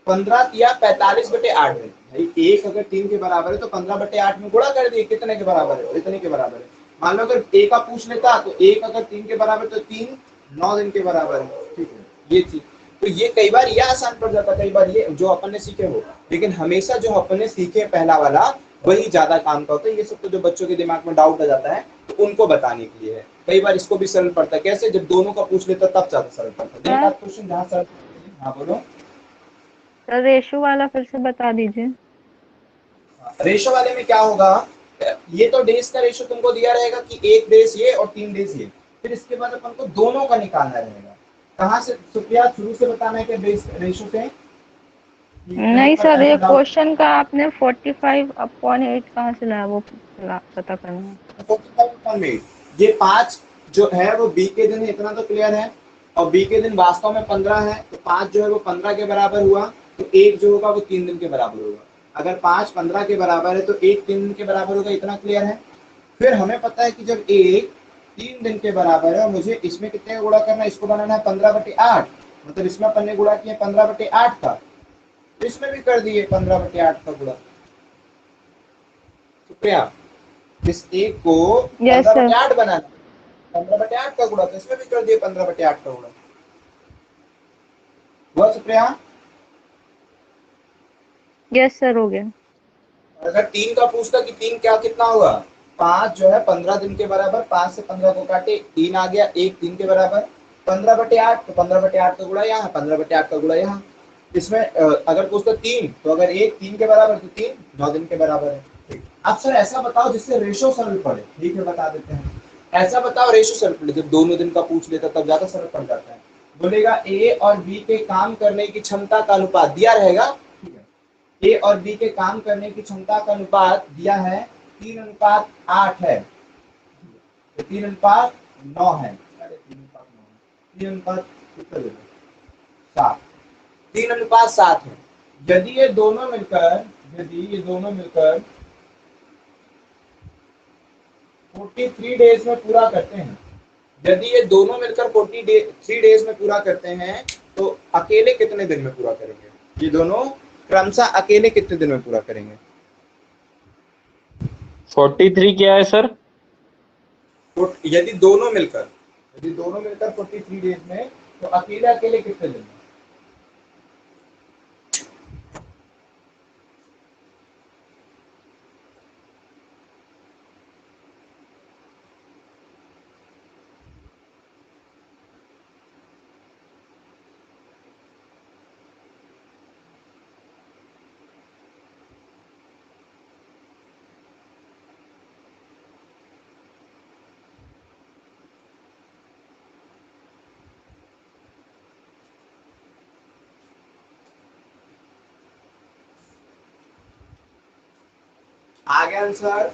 15 या 45/8 दिन। भाई एक अगर 3 के बराबर है तो 15/8 में गुणा कर दिए, कितने के बराबर है? इतने के बराबर है। मान लो अगर एक का पूछ लेता तो एक अगर 3 के बराबर तो 3 9 दिन के बराबर है, ठीक है ये चीज। तो ये कई बार ये आसान पड़ जाता है, कई बार ये जो अपन ने सीखे वो, लेकिन हमेशा जो अपन ने सीखे पहला वाला वही ज्यादा काम का होता है। ये सब तो जो बच्चों के दिमाग में डाउट आ जाता है तो उनको बताने के लिए है। कई बार इसको भी सरल पड़ता है, कैसे? जब दोनों का पूछ लेता तब ज्यादा सरल पड़ता है। क्वेश्चन जहाँ सरल। हाँ बोलो। सर रेशो वाला फिर से बता दीजिए। रेशो वाले में क्या होगा, ये तो डेज का रेशो तुमको दिया रहेगा कि एक डेज ये और 3 डेज ये, फिर इसके बाद अपन को दोनों का निकालना रहेगा। कहाँ से सुप्रिया शुरू से बताना है कि बेस रेशो से? नहीं सर, ये क्वेश्चन का आपने 45/8 कहाँ से लाया वो पता करना है। ये 5 जो है वो बी के दिन है, इतना तो क्लियर है। और बी के दिन वास्तव में 15 है, तो 5 जो है वो 15 के बराबर हुआ, तो एक जो होगा वो 3 दिन के बराबर होगा। अगर 5 15 के बराबर है तो एक 3 दिन के बराबर होगा, इतना क्लियर है। फिर हमें पता है कि जब एक 3 दिन के बराबर है और मुझे इसमें कितने का गुणा करना है, इसको बनाना है 15/8, मतलब इसमें अपन ने गुणा किया 15/8 का, तो इसमें भी कर दिए 15/8 का गुणा। शुक्रिया। इस एक को 15/8 बनाना, 15/8 का गुणा, तो इसमें भी कर दिए 15/8 का गुणा। हुआ सुप्रिया? यस सर हो गया। अगर 3 का पूछता कि 3 क्या कितना होगा, 5 जो है 15 दिन के बराबर, 5 से 15 को काटे 3 आ गया, एक 3 के बराबर, 15/8, तो 15/8 का गुणा यहाँ, 15/8 का गुणा यहाँ। इसमें अगर पूछता 3, तो अगर एक 3 के बराबर तो 3 9 दिन के बराबर है। ठीक, अब सर ऐसा बताओ जिससे रेशो सरल पड़े। ठीक है बता देते हैं, ऐसा बताओ रेशो सरल पड़े। जब दोनों दिन का पूछ लेता तब ज्यादा सरल पड़ जाता है। बोलेगा ए और बी के काम करने की क्षमता का अनुपात दिया रहेगा, ठीक है, ए और बी के काम करने की क्षमता का अनुपात दिया है 3:8 है, 3:9 है, 3:7, 3:7 है। यदि ये दोनों मिलकर 43 डेज में पूरा करते हैं, यदि ये दोनों मिलकर 43 डेज में पूरा करते हैं, तो अकेले कितने दिन में पूरा करेंगे? ये दोनों क्रमशः अकेले कितने दिन में पूरा करेंगे? 43 क्या है सर? यदि दोनों मिलकर 43 डेज में, तो अकेले अकेले कितने दिन में? आ गया आंसर?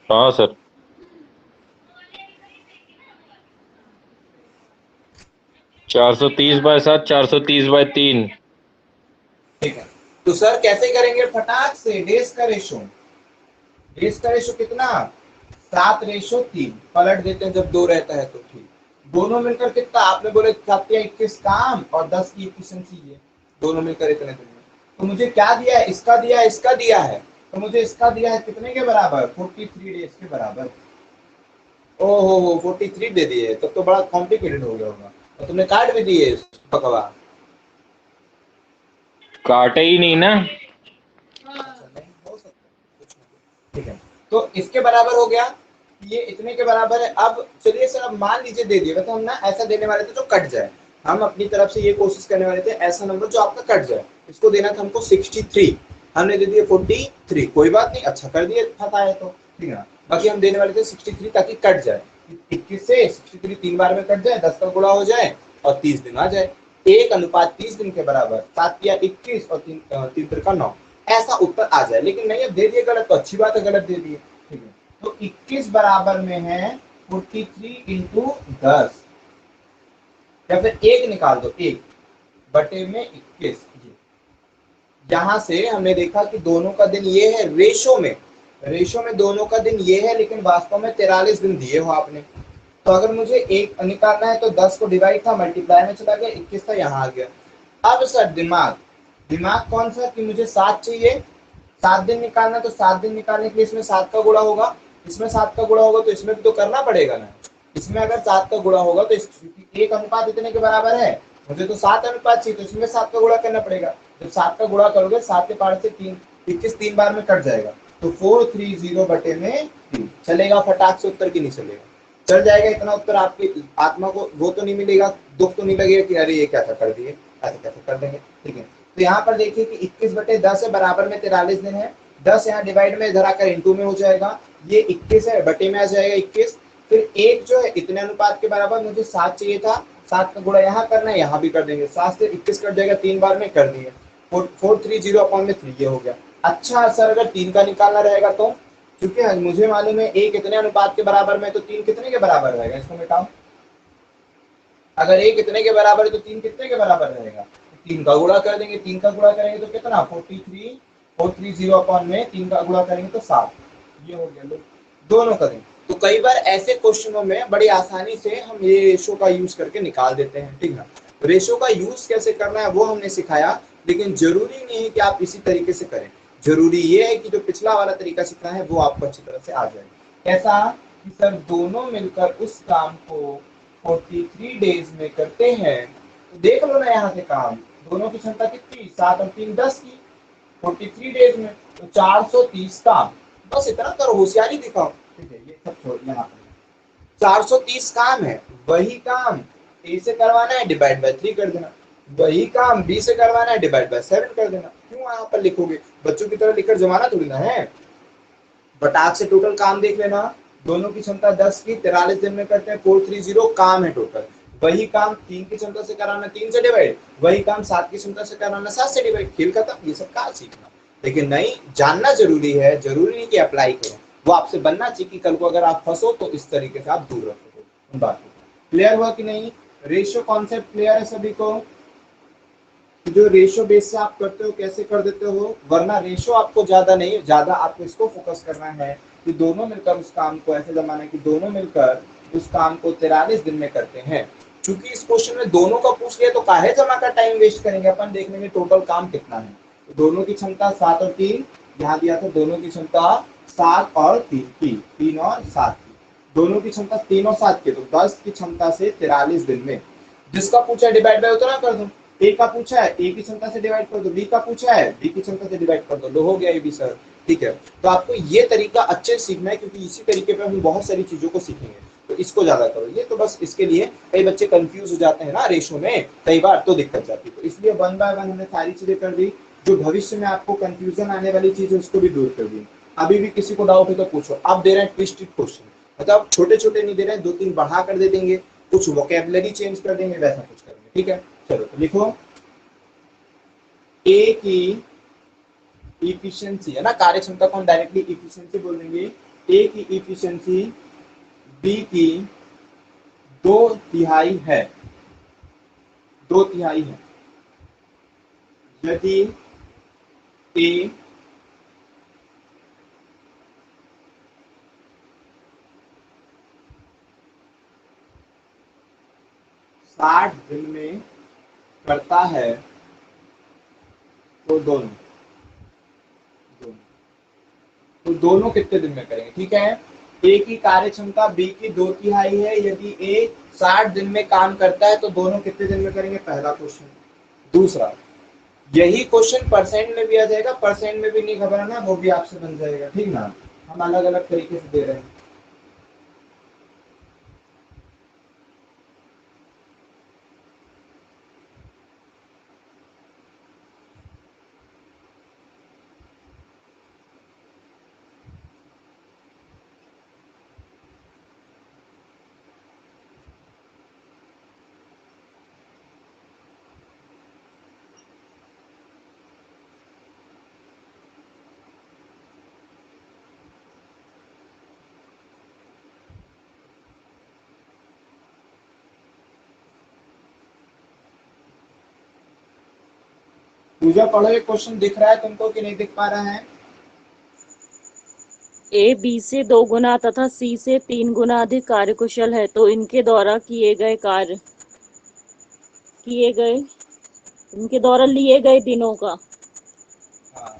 हाँ सर। 430/7, 430/3। ठीक है, तो सर कैसे करेंगे? फटाक से डेज का रेशो। बेस का रेशो कितना, 7:3, पलट देते हैं जब 2 रहता है तो, ठीक। दोनों मिलकर कितना, आपने बोले 7×21 काम और 10 की एफिशिएंसी, ये दोनों मिलकर इतने दिन में। तो मुझे क्या दिया है, इसका दिया है, इसका दिया है, तो मुझे इसका दिया है कितने के बराबर, 43 डेज के बराबर। ओहो 43 दे दिए, तब तो बड़ा कॉम्प्लिकेटेड हो गया होगा, और तुमने काट भी दिए भगवान। काटे ही नहीं ना। अच्छा, नहीं हो सकता है, कुछ ना कुछ। ठीक है, तो इसके बराबर हो गया, ये इतने के बराबर है। अब चलिए सर, अब मान लीजिए दे दिए, तो हम ना ऐसा देने वाले थे जो कट जाए, हम अपनी तरफ से ये कोशिश करने वाले थे ऐसा नंबर जो आपका कट जाए। इसको देना था हमको 63, हमने दे दिए 43, कोई बात नहीं, अच्छा कर दिए, पता है तो, ठीक है ना। बाकी हम देने वाले थे 63 ताकि कट जाए, 21 से 63 3 बार में कट जाए, 10 का गुणा हो जाए और 30 दिन आ जाए, 1:30 दिन के बराबर, 7 या 21 और 3 3 का 9, ऐसा उत्तर आ जाए। लेकिन नहीं, अब दे दिए गलत, तो अच्छी बात है, गलत दे दिए, ठीक है। तो 21 बराबर में है 43 इंटू 10, या फिर 1 निकाल दो, 1 बटे में 21। यहां से हमने देखा कि दोनों का दिन ये है, रेशो में दोनों का दिन ये है, लेकिन वास्तव में 43 दिन दिए हो आपने। तो अगर मुझे 1 निकालना है तो 10 को डिवाइड था, मल्टीप्लाई में चला गया, 21 था, यहाँ आ गया। अब सर दिमाग कौन सा, कि मुझे 7 चाहिए, 7 दिन निकालना, तो 7 दिन निकालने के लिए इसमें 7 का गुणा होगा, इसमें 7 का गुणा होगा, तो इसमें भी तो करना पड़ेगा ना। इसमें अगर 7 का गुणा होगा तो 1 अनुपात इतने के बराबर है, मुझे तो 7 अनुपात चाहिए, तो इसमें 7 का गुणा करना पड़ेगा। जब 7 का गुणा करोगे, 7 के पार से 3, 21 3 बार में कट जाएगा, तो 430 बटे में 3 चलेगा, फटाक से उत्तर की नहीं चलेगा, चल जाएगा इतना उत्तर। आपकी आत्मा को वो तो नहीं मिलेगा, दुख तो नहीं लगेगा कि अरे ये क्या कर दिए, ऐसे कैसे कर देंगे, ठीक है। तो यहाँ पर देखिए कि 21/10 है, बराबर में 43 दिन है, 10 यहाँ डिवाइड में इधर आकर इंटू में हो जाएगा, ये 21 है, बटे में आ जाएगा 21, फिर 1 जो है इतने अनुपात के बराबर, मुझे 7 चाहिए था, 7 का गुणा यहाँ करना है, यहाँ भी कर देंगे, 7 से 21 कट जाएगा, 3 बार में कर दिए, 430/3 ये हो गया। अच्छा सर, अगर 3 का निकालना रहेगा तो, क्योंकि मुझे मालूम है 1 इतने अनुपात के बराबर में, तो 3 कितने के बराबर रहेगा, इसको मिटाओ। अगर 1 इतने के बराबर है तो 3 कितने के बराबर रहेगा, 3 का गुणा कर देंगे, 3 का गुणा करेंगे तो कितना, 430/3 का गुणा करेंगे तो 7, ये हो गया। लो दोनों करें, तो कई बार ऐसे क्वेश्चनों में बड़ी आसानी से हम ये रेशो का यूज करके निकाल देते हैं, ठीक है। रेशो का यूज कैसे करना है वो हमने सिखाया, लेकिन जरूरी नहीं है कि आप इसी तरीके से करें, जरूरी ये है कि जो पिछला वाला तरीका सीखना है वो आपको अच्छी तरह से आ जाए। कैसा कि सर दोनों मिलकर उस काम को 43 डेज में करते हैं, तो देख लो ना यहाँ से काम, दोनों की क्षमता कितनी, 7 और 3 10 की, 43 डेज में तो 430 काम, बस इतना करो, होशियारी दिखाओ, ठीक है। ये सब छोड़, यहाँ पर 430 काम है, वही काम ए से करवाना है, डिवाइड बाय 3 कर देना, वही काम बी से करवाना है, डिवाइड बाय 7 कर देना। क्यों यहाँ पर लिखोगे, बच्चों की तरह लिखकर जमाना थोड़ी ना है। बटाक से टोटल काम देख लेना, दोनों की क्षमता 10 की, 43 दिन में करते हैं, 430 काम है टोटल, वही काम 3 की क्षमता से कराना 3 से डिवाइड, वही काम 7 की क्षमता से कराना 7 से डिवाइड, खेल खत्म। ये सब कहाँ सीखना, लेकिन नहीं, जानना जरूरी है, जरूरी नहीं कि अप्लाई करो, वो आपसे बनना चाहिए कि कल को अगर आप फंसो तो इस तरीके से आप दूर रखो उन बातों को। क्लियर हुआ कि नहीं, रेशियो कॉन्सेप्ट क्लियर है सभी को, जो रेशो बेस से आप करते हो कैसे कर देते हो, वरना रेशो आपको ज्यादा नहीं, ज्यादा आपको इसको फोकस करना है कि दोनों मिलकर उस काम को, ऐसे जमाना है कि दोनों मिलकर उस काम को 43 दिन में करते हैं। क्योंकि इस क्वेश्चन में दोनों का पूछ लिया तो काहे जमा का टाइम वेस्ट करेंगे, अपन देख लेंगे टोटल काम कितना है। तो दोनों की क्षमता 7 और 3, यहाँ दिया था दोनों की क्षमता 7 और 3 की, 3 और 7 की, दोनों की क्षमता 3 और 7 की, तो 10 की क्षमता से 43 दिन में, जिसका पूछा डिवाइड बाय उतना कर दो, ए का पूछा है ए की क्षमता से डिवाइड कर दो, बी का पूछा है बी की क्षमता से डिवाइड कर दो, लो हो गया ये भी सर, ठीक है। तो आपको ये तरीका अच्छे से सीखना है, क्योंकि इसी तरीके पे हम बहुत सारी चीजों को सीखेंगे, तो इसको ज्यादा करो। ये तो बस इसके लिए कई बच्चे कंफ्यूज हो जाते हैं ना रेशो में, कई बार तो दिक्कत जाती है, तो इसलिए 1 बाय 1 हमने सारी चीजें कर दी, जो भविष्य में आपको कंफ्यूजन आने वाली चीज है उसको भी दूर कर दी। अभी भी किसी को डाउट है तो पूछो। आप दे रहे हैं ट्विस्टेड क्वेश्चन, मतलब छोटे छोटे नहीं दे रहे हैं, 2-3 बढ़ा कर दे देंगे, कुछ वोकेबुलरी चेंज कर देंगे, वैसा कुछ करेंगे, ठीक है। चलो तो लिखो, ए की इफिशिएंसी है ना, कार्य क्षमता को हम डायरेक्टली इफिशिएंसी बोल देंगे, ए की इफिशिएंसी बी की 2/3 है, 2/3 है, यदि ए 60 दिन में करता है तो दोनों तो दोनों कितने दिन में करेंगे? ठीक है, ए की कार्य क्षमता बी की 2/3 है। यदि ए 60 दिन में काम करता है तो दोनों कितने दिन में करेंगे? पहला क्वेश्चन। दूसरा, यही क्वेश्चन परसेंट में भी आ जाएगा, परसेंट में भी नहीं घबराना, वो भी आपसे बन जाएगा, ठीक ना। हम अलग अलग तरीके से दे रहे हैं। पूजा पढ़ो, ये क्वेश्चन दिख रहा है तुमको कि नहीं दिख पा रहा है? ए बी से 2 गुना तथा सी से 3 गुना अधिक कार्यकुशल है, तो इनके द्वारा इनके द्वारा लिए गए दिनों का। हाँ,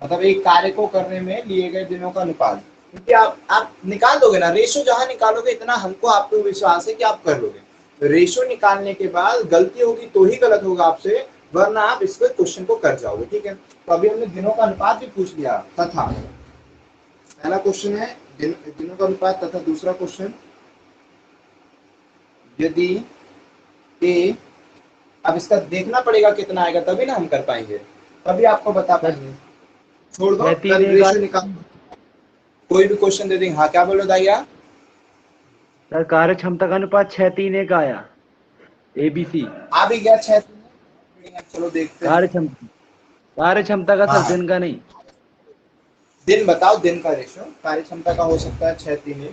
मतलब एक कार्य को करने में लिए गए दिनों का अनुपात। क्योंकि आप निकाल दोगे ना, रेशो जहां निकालोगे इतना हमको आप पे विश्वास है कि आप कर लोगे। तो रेशो निकालने के बाद गलती होगी तो ही गलत होगा आपसे, वरना आप इस क्वेश्चन को कर जाओगे, ठीक है। तो अभी हमने दिनों का अनुपात भी पूछ लिया तथा, पहला क्वेश्चन है दिनों का अनुपात तथा दूसरा क्वेश्चन, यदि ए, अब इसका देखना पड़ेगा कितना आएगा तभी ना हम कर पाएंगे, तभी आपको बता पाएंगे। छोड़ दो, कल रेशो निकाल, कोई भी क्वेश्चन दे देंगे। हाँ, क्या बोलो दाइया? सर कार्य क्षमता का अनुपात 6:3 का आया, ABC। आ भी गया 6। चलो देखते हैं। कार्य क्षमता का हाँ, सर, दिन का नहीं। दिन बताओ, दिन का रेशो कार्य क्षमता का हो सकता है 6:3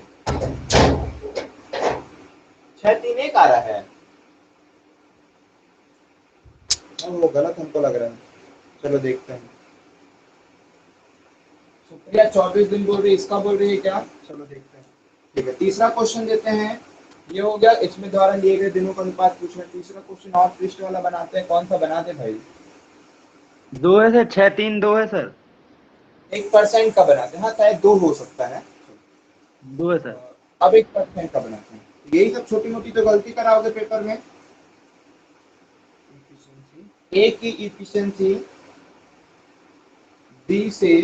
6:3 आ रहा है। वो गलत हमको लग रहा है, चलो देखते हैं। सुप्रिया 24 दिन बोल रही है, इसका बोल रही है क्या? चलो देखते हैं। ठीक है, तीसरा क्वेश्चन देते हैं। ये हो गया, इसमें द्वारा लिए गए दिनों का अनुपात पूछना। तीसरा क्वेश्चन और पृष्ठ वाला बनाते हैं, कौन सा बनाते भाई? 2 है सर, 6:3 2 है सर। 1% का बनाते हैं। हाँ, शायद 2 हो सकता है। 2 है सर। अब 1% का बनाते हैं। यही सब छोटी मोटी तो गलती कराओगे पेपर में। ए की इफिशियंसी बी से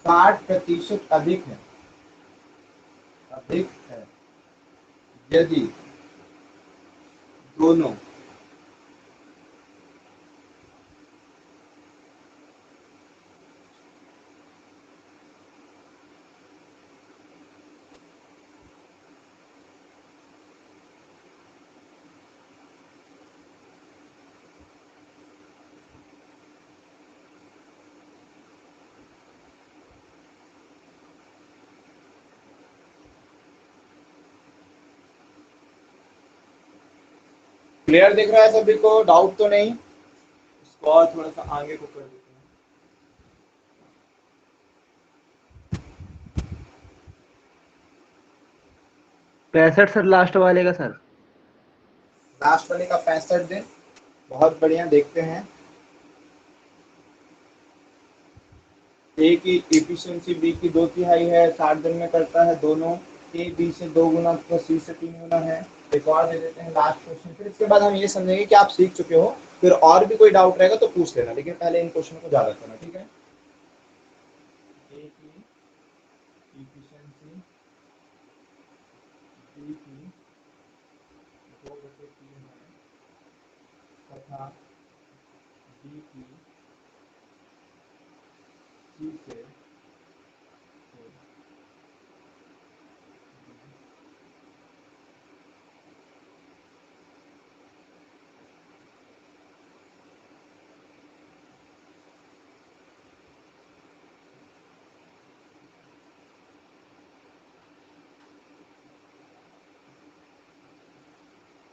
60% अधिक है यदि दोनों क्लियर दिख रहा है सभी को? डाउट तो नहीं? इसको और थोड़ा सा आगे को कर देते हैं। पैंसठ सर, लास्ट वाले का सर। लास्ट वाले का 65 दिन। बहुत बढ़िया, देखते हैं। ए की एफिशिएंसी बी की 2/3 है, 60 दिन में करता है दोनों। ए बी से 2 गुना तो सी से 3 गुना है। एक और दे देते हैं लास्ट क्वेश्चन, फिर इसके बाद हम ये समझेंगे कि आप सीख चुके हो। फिर और भी कोई डाउट रहेगा तो पूछ लेना, लेकिन पहले इन क्वेश्चन को ज्यादा करना, ठीक है। ए की एफिशिएंसी बी की 2/3 है तथा बी की सी से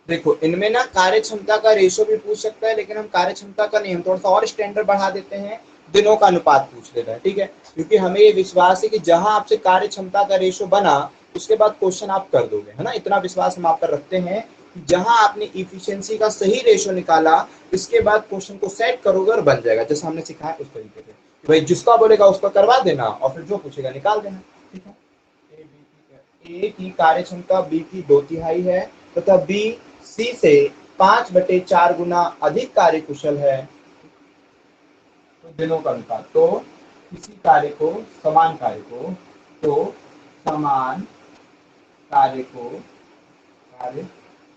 देखो, इनमें ना कार्य क्षमता का रेशो भी पूछ सकता है, लेकिन हम कार्य क्षमता का नहीं, हम थोड़ा सा और स्टैंडर्ड बढ़ा देते हैं, दिनों का अनुपात पूछ लेता है, ठीक है। क्योंकि हमें ये विश्वास है कि जहां आपसे कार्य क्षमता का रेशो बना उसके बाद क्वेश्चन आप कर दोगे, है ना। इतना विश्वास हम आप पर रखते हैं कि जहां आपने इफिशिएंसी का सही रेशो निकाला, इसके बाद क्वेश्चन को सेट करोगे और बन जाएगा, जैसा हमने सिखाया उस तरीके से। भाई जिसका बोलेगा उसका करवा देना और फिर जो पूछेगा निकाल देना, ठीक है। ए की कार्यक्षमता बी की 2/3 है तथा बी सी से 5/4 गुना अधिक कार्यकुशल है, तो दिनों का अनुपात। तो किसी कार्य को समान कार्य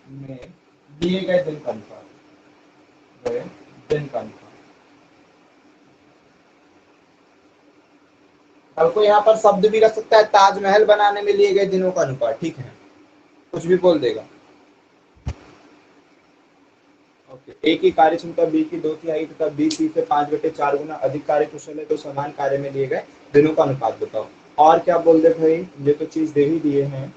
में दिए गए दिन का अनुपात, आपको यहाँ पर शब्द भी रख सकता है, ताजमहल बनाने में लिए गए दिनों का अनुपात, ठीक है, कुछ भी बोल देगा। ओके, ए की कार्यक्षमता बी की 2/3 तथा बी सी से 5/4 गुना अधिक कार्यकुशल है, तो समान कार्य में लिए गए दिनों का अनुपात बताओ। और क्या बोल दे भाई, ये तो चीज दे ही दिए हैं।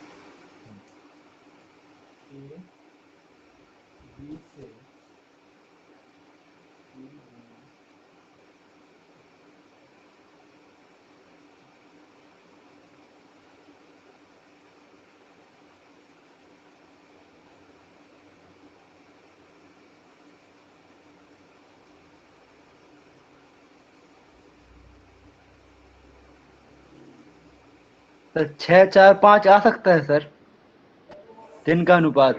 सर 6-4-5 आ सकता है सर, दिन का अनुपात।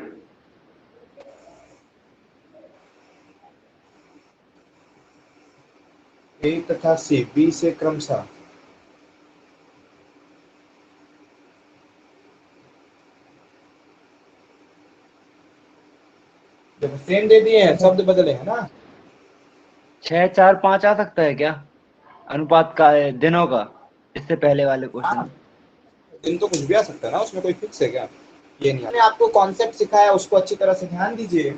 ए तथा सी बी से क्रमशः जब सेम दे दिए हैं, शब्द बदले हैं ना। 6-4-5 आ सकता है क्या अनुपात का, दिनों का, इससे पहले वाले क्वेश्चन। हाँ, दिन तो कुछ भी आ सकता है ना, उसमें कोई फिक्स है क्या? ये नहीं, मैंने आपको कॉन्सेप्ट सिखाया, उसको अच्छी तरह से ध्यान दीजिए।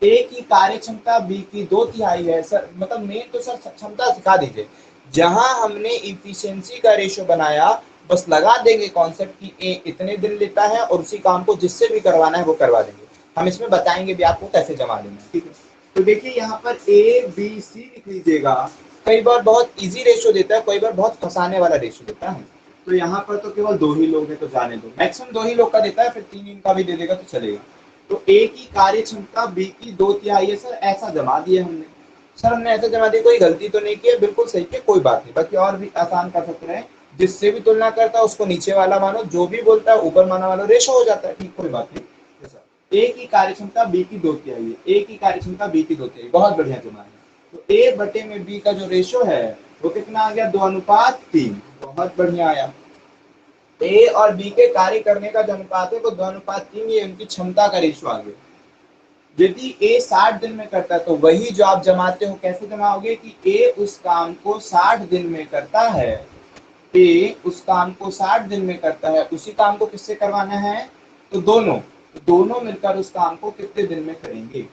ए की कार्यक्षमता बी की 2/3 है सर, मतलब मेन तो सर क्षमता सिखा दीजिए। जहां हमने इफिशिएंसी का रेशो बनाया, बस लगा देंगे कॉन्सेप्ट की ए इतने दिन लेता है और उसी काम को जिससे भी करवाना है वो करवा देंगे। हम इसमें बताएंगे भी आपको कैसे जमा देना है, ठीक है। तो देखिए यहाँ पर ए बी सी लिख लीजिएगा। कई बार बहुत इजी रेशो देता है, कई बार बहुत फंसाने वाला रेशो देता है। तो यहाँ पर तो केवल 2 ही लोग हैं, तो जाने दो, मैक्सिमम 2 ही लोग का देता है, फिर 3 का भी दे देगा तो चलेगा। तो ए की कार्यक्षमता बी की 2/3 है सर, ऐसा जमा दिया हमने। सर हमने ऐसा जमा दिया, कोई गलती तो नहीं की है, बिल्कुल सही है, कोई बात नहीं। बाकी और भी आसान कर सकते हैं, जिससे भी तुलना करता है उसको नीचे वाला मानो, जो भी बोलता है ऊपर माना वाला, रेशो हो जाता है, ठीक, कोई बात नहीं। ए की कार्यक्षमता बी की 2/3 है, ए की कार्यक्षमता बी की 2/3, बहुत बढ़िया जमा है। तो ए बटे में बी का जो रेशो है वो कितना आ गया, 2:3, बहुत बढ़िया आया। ए और बी के कार्य करने का जो अनुपात है वो 2:3, ये उनकी क्षमता का रेशो आ गया। यदि ए 60 दिन में करता है तो वही जो आप जमाते हो, कैसे जमाओगे कि ए उस काम को 60 दिन में करता है, ए उस काम को 60 दिन में करता है, उसी काम को किससे करवाना है, तो दोनों मिलकर उस काम को कितने दिन में करेंगे।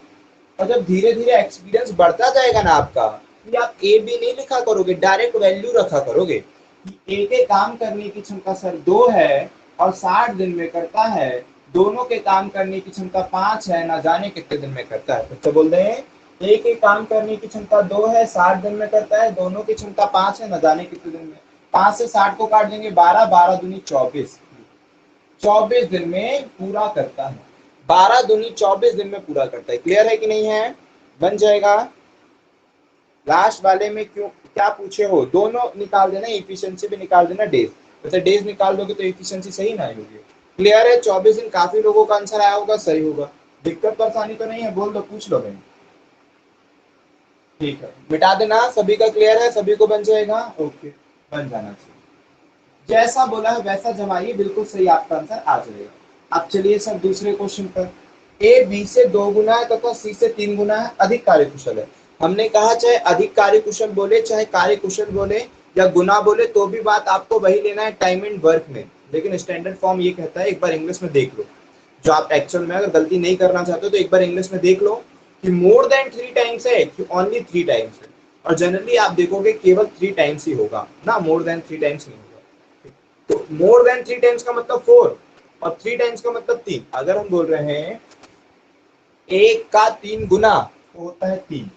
और जब धीरे धीरे एक्सपीरियंस बढ़ता जाएगा ना आपका, तो आप ए बी नहीं लिखा करोगे, डायरेक्ट वैल्यू रखा करोगे कि ए के काम करने की क्षमता सर 2 है और 60 दिन में करता है, दोनों के काम करने की क्षमता 5 है, ना जाने कितने दिन में करता है। फिर तो बोल रहे हैं ए के काम करने की क्षमता 2 है, 60 दिन में करता है, दोनों की क्षमता 5 है, ना जाने कितने दिन में। 5 से 60 को काट देंगे, 12, 12 दूनी 24, 24 दिन में पूरा करता है, 12 दूनी 24 दिन में पूरा करता है। क्लियर है कि नहीं है, बन जाएगा। लास्ट वाले में क्यों क्या पूछे हो, दोनों निकाल देना, इफिशिएंसी भी निकाल देना, डेज, वैसे डेज निकाल दोगे तो इफिशिएंसी सही ना होगी। क्लियर है, 24 दिन काफी लोगों का आंसर आया होगा, सही होगा, दिक्कत परेशानी तो नहीं है, बोल दो, पूछ लो भाई। ठीक है, मिटा देना, सभी का क्लियर है, सभी को बन जाएगा, ओके, बन जाना चाहिए। जैसा बोला है वैसा जमाइए, बिल्कुल सही आपका आंसर आ जाएगा। अब चलिए सर दूसरे क्वेश्चन पर। ए बी से 2 गुना है तथा सी से 3 गुना है, अधिक कार्यकुशल है। हमने कहा चाहे अधिक कार्यकुशल बोले, चाहे कार्यकुशल बोले या गुना बोले, तो भी बात आपको वही लेना है टाइम एंड वर्क में, लेकिन स्टैंडर्ड फॉर्म ये कहता है, एक बार इंग्लिश में देख लो, जो आप एक्चुअल में अगर गलती नहीं करना चाहते हो तो एक बार इंग्लिश में देख लो कि मोर देन 3 टाइम्स है कि ओनली 3 टाइम्स है। और जनरली आप देखोगे केवल 3 टाइम्स ही होगा ना, मोर देन 3 टाइम्स नहीं होगा। तो मोर देन 3 टाइम्स का मतलब 4 और 3 टाइम्स का मतलब 3। अगर हम बोल रहे हैं 1 का 3 गुना तो होता है 3,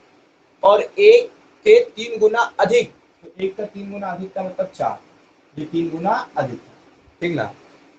और 1 के 3 गुना अधिक, तो 1 का 3 गुना अधिक का मतलब 4, ये 3 गुना अधिक है, ठीक ना।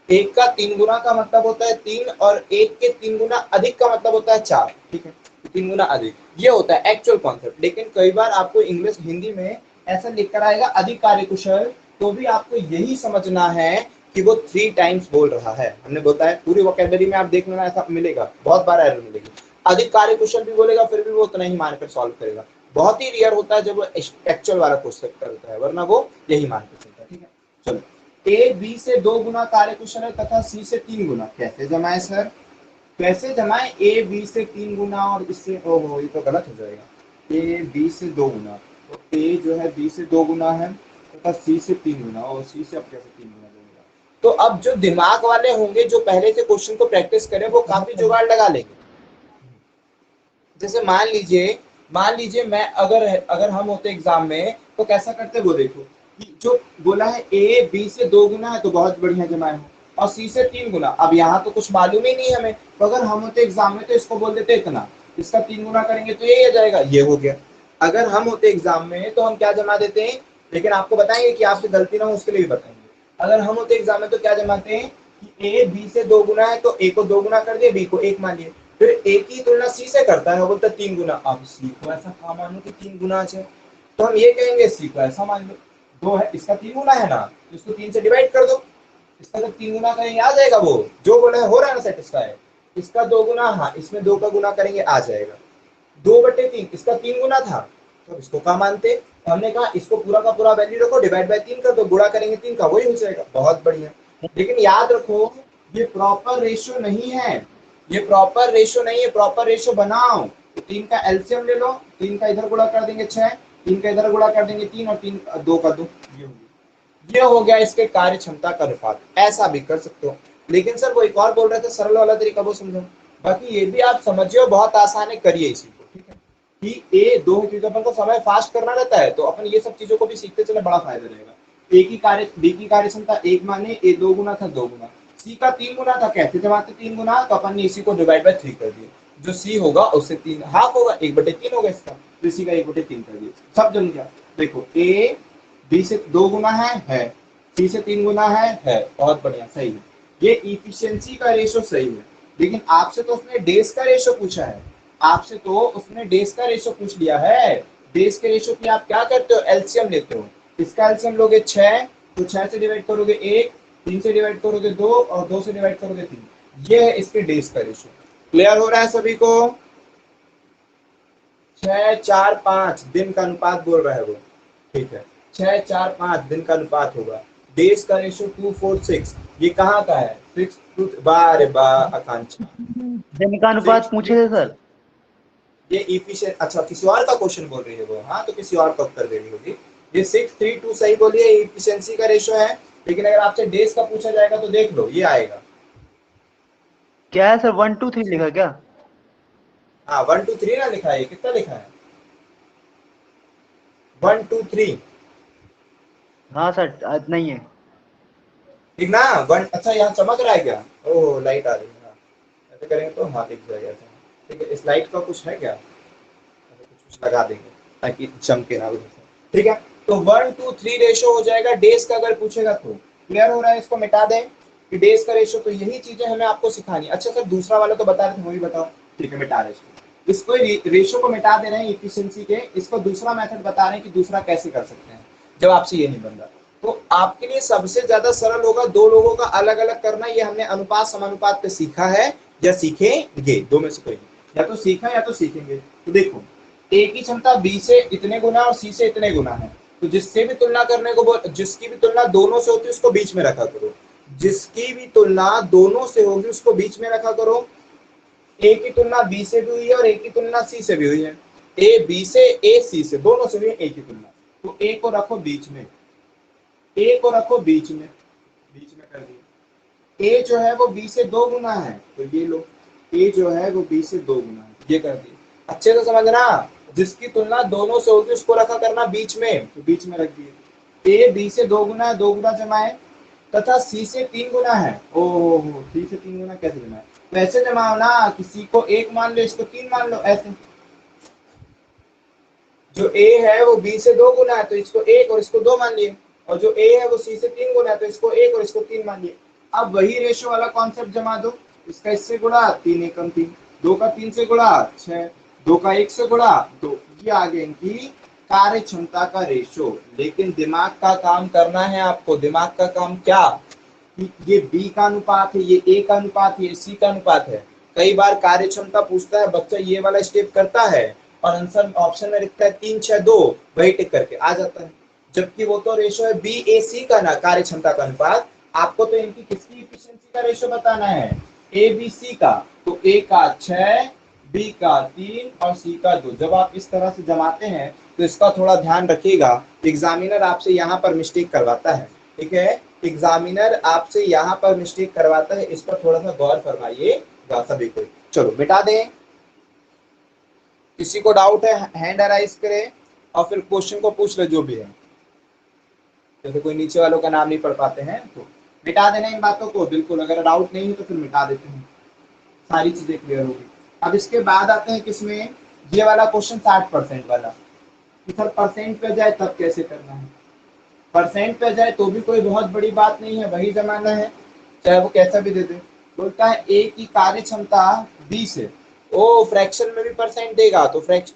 एक का 3 गुना का मतलब होता है 3 और एक के 3 गुना अधिक का मतलब होता है 4। ठीक है, 3 गुना अधिक, ये होता है एक्चुअल कॉन्सेप्ट। लेकिन कई बार आपको इंग्लिश हिंदी में ऐसा लिखकर आएगा अधिक कार्यकुशल, तो भी आपको यही समझना है कि वो 3 टाइम्स बोल रहा है। हमने बोलता है पूरी वोकैबुलरी में आप देख लेना, ऐसा मिलेगा, बहुत बार एरर मिलेगी। अधिक कार्यकुशल भी बोलेगा फिर भी वो उतना ही मानकर सॉल्व करेगा। बहुत ही रेयर होता है जब वो एक्चुअल वाला क्वेश्चन करता है, वरना वो यही मानकर चलता है। ठीक है, चलो, ए बी से 2 गुना कार्यकुशल है तथा सी से 3 गुना, कैसे जमाए सर? कैसे जमाए? ए बी से 3 गुना और इससे, ओहो ये तो गलत हो जाएगा। ए बी से 2 गुना, तो ए जो है बी से 2 गुना है तथा सी से 3 गुना, और सी से अब कैसे 3 गुना देगा? तो अब जो दिमाग वाले होंगे, जो पहले से क्वेश्चन को प्रैक्टिस करें, वो काफी जुगाड़ लगा लेंगे। जैसे मान लीजिए मैं अगर हम होते एग्जाम में तो कैसा करते वो देखो, कि जो बोला है ए बी से 2 गुना है तो बहुत बढ़िया जमाए हो, और सी से 3 गुना, अब यहाँ तो कुछ मालूम ही नहीं हमें, तो अगर हम होते एग्जाम में तो इसको बोल देते इतना, इसका 3 गुना करेंगे तो ये आ जाएगा, ये हो गया। अगर हम होते एग्जाम में तो हम क्या जमा देते हैं, लेकिन आपको बताएंगे कि आपसे गलती ना हो उसके लिए भी बताएंगे। अगर हम होते एग्जाम में तो क्या जमाते हैं कि ए बी से 2 गुना है तो ए को 2 गुना कर दिए, बी को 1 मान लिए, फिर ए की तुलना सी से करता है, वो बोलता है 3 गुना। अब सी को ऐसा कहा मानो कि 3 गुना है, तो हम ये कहेंगे सी को ऐसा मान लो, 2 है, इसका 3 गुना है ना, तो इसको 3 से डिवाइड कर दो, इसका जब 3 गुना करेंगे आ जाएगा, वो जो बोला है हो रहा है ना सेटिस्फाई। इसका 2 गुना, हाँ इसमें 2 का गुना करेंगे आ जाएगा 2/3, इसका 3 गुना था, तो इसको क्या मानते, हमने कहा इसको पूरा का पूरा वैल्यू रखो, डिवाइड बाय 3 कर दो, गुणा करेंगे 3 का, वही हो जाएगा, बहुत बढ़िया। लेकिन याद रखो ये प्रॉपर रेशियो नहीं है, ये प्रॉपर रेशियो नहीं है, प्रॉपर रेशियो बनाओ। 3 का एलसीएम ले लो, 3 का इधर गुणा कर देंगे 6, 3 का इधर गुणा कर देंगे 3, और 3 2 का 2, ये हो गया इसके कार्य क्षमता का अनुपात। ऐसा भी कर सकते हो, लेकिन सर वो एक और बोल रहे थे सरल वाला तरीका, वो समझो। बाकी ये भी आप समझिए, बहुत आसान है, करिए इसी को। ठीक है, कि ए 2 है क्योंकि अपन को समय फास्ट करना रहता है, तो अपन ये सब चीजों को भी सीखते चले, बड़ा फायदा रहेगा। ए की कार्य, बी की कार्य क्षमता 1 माने, ए 2 गुना था 2 गुना, सी का 3 गुना था, कैसे जमाते 3 गुना, तो अपन ने इसी को डिवाइड बाय 3 कर दिया, जो सी होगा उससे 3 हाफ होगा, 1/3 होगा इसका, तो इसी का 1/3 कर दिया। सब जम गया। देखो ए बी से 2 गुना है, सी से 3 गुना है, बहुत बढ़िया, सही है, ये इफिशिएंसी का रेशो सही है। लेकिन आपसे तो उसने डेज का रेशो पूछा है, आपसे तो उसने डेज का रेशो पूछ लिया है। डेज के रेशो की आप क्या करते हो, एलसीएम लेते हो, इसका एलसीएम लोगे 6, तो 6 से डिवाइड करोगे 1, 3 से डिवाइड करोगे 2, और 2 से डिवाइड करोगे 3, ये है इसके डेज का रेशो। क्लियर हो रहा है सभी को? 6 4 5 दिन का अनुपात बोल रहा है वो, ठीक है, 6 4 5 दिन का अनुपात होगा। डेज का रेशो 2 4 6, ये कहाँ का है, 6 बारे बा आकांक्षा, दिन का अनुपात पूछे थे सर। ये इफिशिएंट, अच्छा किसी और का क्वेश्चन बोल रही है वो, हाँ तो किसी और का उत्तर देनी होगी। ये 6 3 2 सही बोलिए, इफिशिएंसी का रेशो है। लेकिन अगर आपसे डेज का पूछा जाएगा तो देख लो ये आएगा, क्या है सर, 1 2 3 लिखा क्या? हाँ 1 2 3 ना लिखा है, कितना लिखा है 1 2 3, हाँ सर नहीं है। ठीक ना 1, अच्छा यहाँ चमक रहा है क्या, ओह लाइट आ रही है, हाँ ऐसे करेंगे तो हाँ दिख जाएगा। ठीक है, इस लाइट का कुछ है क्या, कुछ लगा देंगे ताकि चमके ना उधर से। ठीक है, तो 1 2 3 रेशो हो जाएगा डेज का, अगर पूछेगा तो। क्लियर हो रहा है? इसको मिटा दें कि डेज का रेशो, तो यही चीजें हमें आपको सिखानी। अच्छा सर दूसरा वाला तो बता रहे थे, वो भी बताओ। ठीक है, मिटा रहे इसको रेशो को मिटा दे रहे हैं इफिशिएंसी के, इसको दूसरा मेथड बता रहे हैं कि दूसरा कैसे कर सकते हैं, जब आपसे ये नहीं बन रहा। तो आपके लिए सबसे ज्यादा सरल होगा 2 लोगों का अलग अलग करना। ये हमने अनुपात समानुपात पे सीखा है या सीखेंगे, दो में से कोई, या तो सीखा या तो सीखेंगे। तो देखो ए की क्षमता बी से इतने गुना और सी से इतने गुना है, तो जिससे भी तुलना करने को जिसकी भी तुलना दोनों से होती है उसको बीच में रखा करो, जिसकी भी तुलना दोनों से होगी उसको बीच में रखा करो। ए की तुलना बी से भी हुई है और ए की तुलना सी से भी हुई है, ए बी से, ए सी से, दोनों से हुई है ए की तुलना, तो ए को रखो बीच में, ए को रखो बीच में कर दिया। ए जो है वो बी से 2 गुना है, तो ये लो, ए जो है वो बी से 2 गुना है, ये कर दिया। अच्छे से समझना, जिसकी तुलना दोनों से होगी उसको रखा करना बीच में, तो बीच में रख दिए। ए बी से 2 गुना है, 2 गुना जमाए, तथा सी से 3 गुना है। ओह, सी से 3 गुना कैसे जमाए, तो ऐसे जमाओ ना कि सी को 1 मान लो, इसको 3 मान लो, ऐसे। जो ए है वो बी से 2 गुना है, तो इसको 1 और इसको 2 मान लिए, और जो ए है वो सी से 3 गुना है, तो इसको 1 और इसको 3 मान लिए। अब वही रेशो वाला कॉन्सेप्ट जमा दो, इसका इससे गुणा 3 एकम 3, 2 का 3 से गुणा 6, 2 का 1 से गुणा 2, ये आ गए इनकी कार्य क्षमता का रेशो। लेकिन दिमाग का काम करना है आपको। दिमाग का काम क्या, ये बी का अनुपात है, ये ए का अनुपात है, ये सी का अनुपात है। कई बार कार्य क्षमता पूछता है, बच्चा ये वाला स्टेप करता है और आंसर ऑप्शन में लिखता है 3 6 2, वही टिक करके आ जाता है, जबकि वो तो रेशो है बी ए सी का ना, कार्य क्षमता का अनुपात। आपको तो इनकी किसकी इफिशिएंसी का रेशो बताना है, ए बी सी का। तो ए का 6, बी का 3 और सी का 2। जब आप इस तरह से जमाते हैं तो इसका थोड़ा ध्यान रखिएगा, एग्जामिनर आपसे यहाँ पर मिस्टेक करवाता है, ठीक है, एग्जामिनर आपसे यहाँ पर मिस्टेक करवाता है, इस पर थोड़ा सा गौर फरमाइएगा सभी को। चलो बेटा दें, किसी को डाउट है हैंड राइज करे और फिर क्वेश्चन को पूछ ले जो भी है। जैसे कोई नीचे वालों का नाम नहीं पढ़ पाते हैं तो मिटा देना इन बातों को, बिल्कुल। अगर डाउट नहीं है तो फिर मिटा देते हैं, सारी चीजें क्लियर होगी। अब इसके बाद आते हैं किसमें, ये वाला क्वेश्चन 60% वाला, कि सर परसेंट पे जाए तब कैसे करना है। परसेंट पे जाए तो भी कोई बहुत बड़ी बात नहीं है, वही जमाना है, चाहे वो कैसा भी दे दे। बोलता है ए की कार्य क्षमता 20 है, ओ फ्रैक्शन में भी परसेंट देगा तो फ्रैक्शन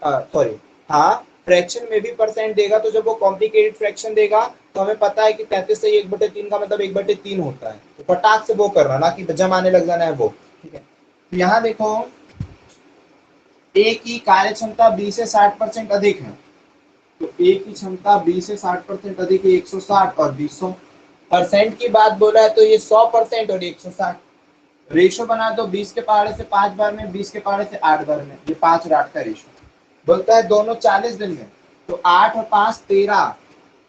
में भी परसेंट देगा। तो जब वो कॉम्प्लिकेटेड फ्रैक्शन देगा तो हमें पता है कि 33 से 1/3 का मतलब 1/3 होता है, तो फटाक से वो करना, ना कि जमाने लग जाना है वो, ठीक है। तो यहाँ देखो ए की कार्य क्षमता 20 से 60% अधिक है, तो ए की क्षमता 20 से 60% अधिक है, 160 और 200। परसेंट की बात बोला है तो ये 100% और 160। रेशो बना दो 20 के पहाड़े से 5 बार में, 20 के पहाड़े से 8 बार में, ये 5 और 8 का रेशो। बोलता है दोनों 40 दिन में, तो 8 और 5 13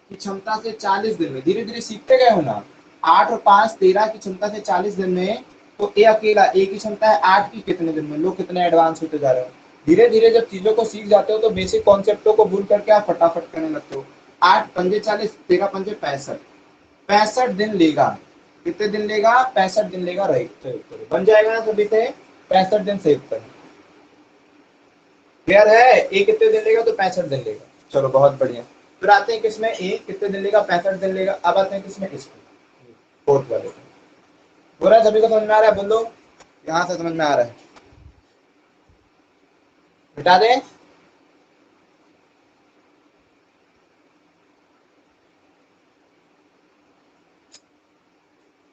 की क्षमता से 40 दिन में, धीरे धीरे सीखते गए हो ना, 8 और 5 13 की क्षमता से 40 दिन में। तो ए अकेला, ए की क्षमता है 8 की कितने दिन में, लोग कितने एडवांस होते जा रहे हो। धीरे धीरे जब चीजों को सीख जाते हो तो बेसिक कॉन्सेप्टों को भूल करके आप फटाफट करने लगते हो। 8 पंजे 40, 13 पंजे 65, 65 दिन लेगा। कितने दिन लेगा, 65 दिन लेगा। राइट, बन जाएगा ना सभी से, 65 दिन सेव करें। क्लियर है, ए कितने दिन लेगा, तो 65 दिन लेगा। चलो बहुत बढ़िया। फिर आते हैं किसमें, ए कितने दिन लेगा, 65 दिन लेगा। अब आते हैं किसमें, इसमें फोर्थ वाले। बोल रहा है सभी को समझ में आ रहा है, बोलो यहाँ से समझ में आ रहा है, मिटा दे।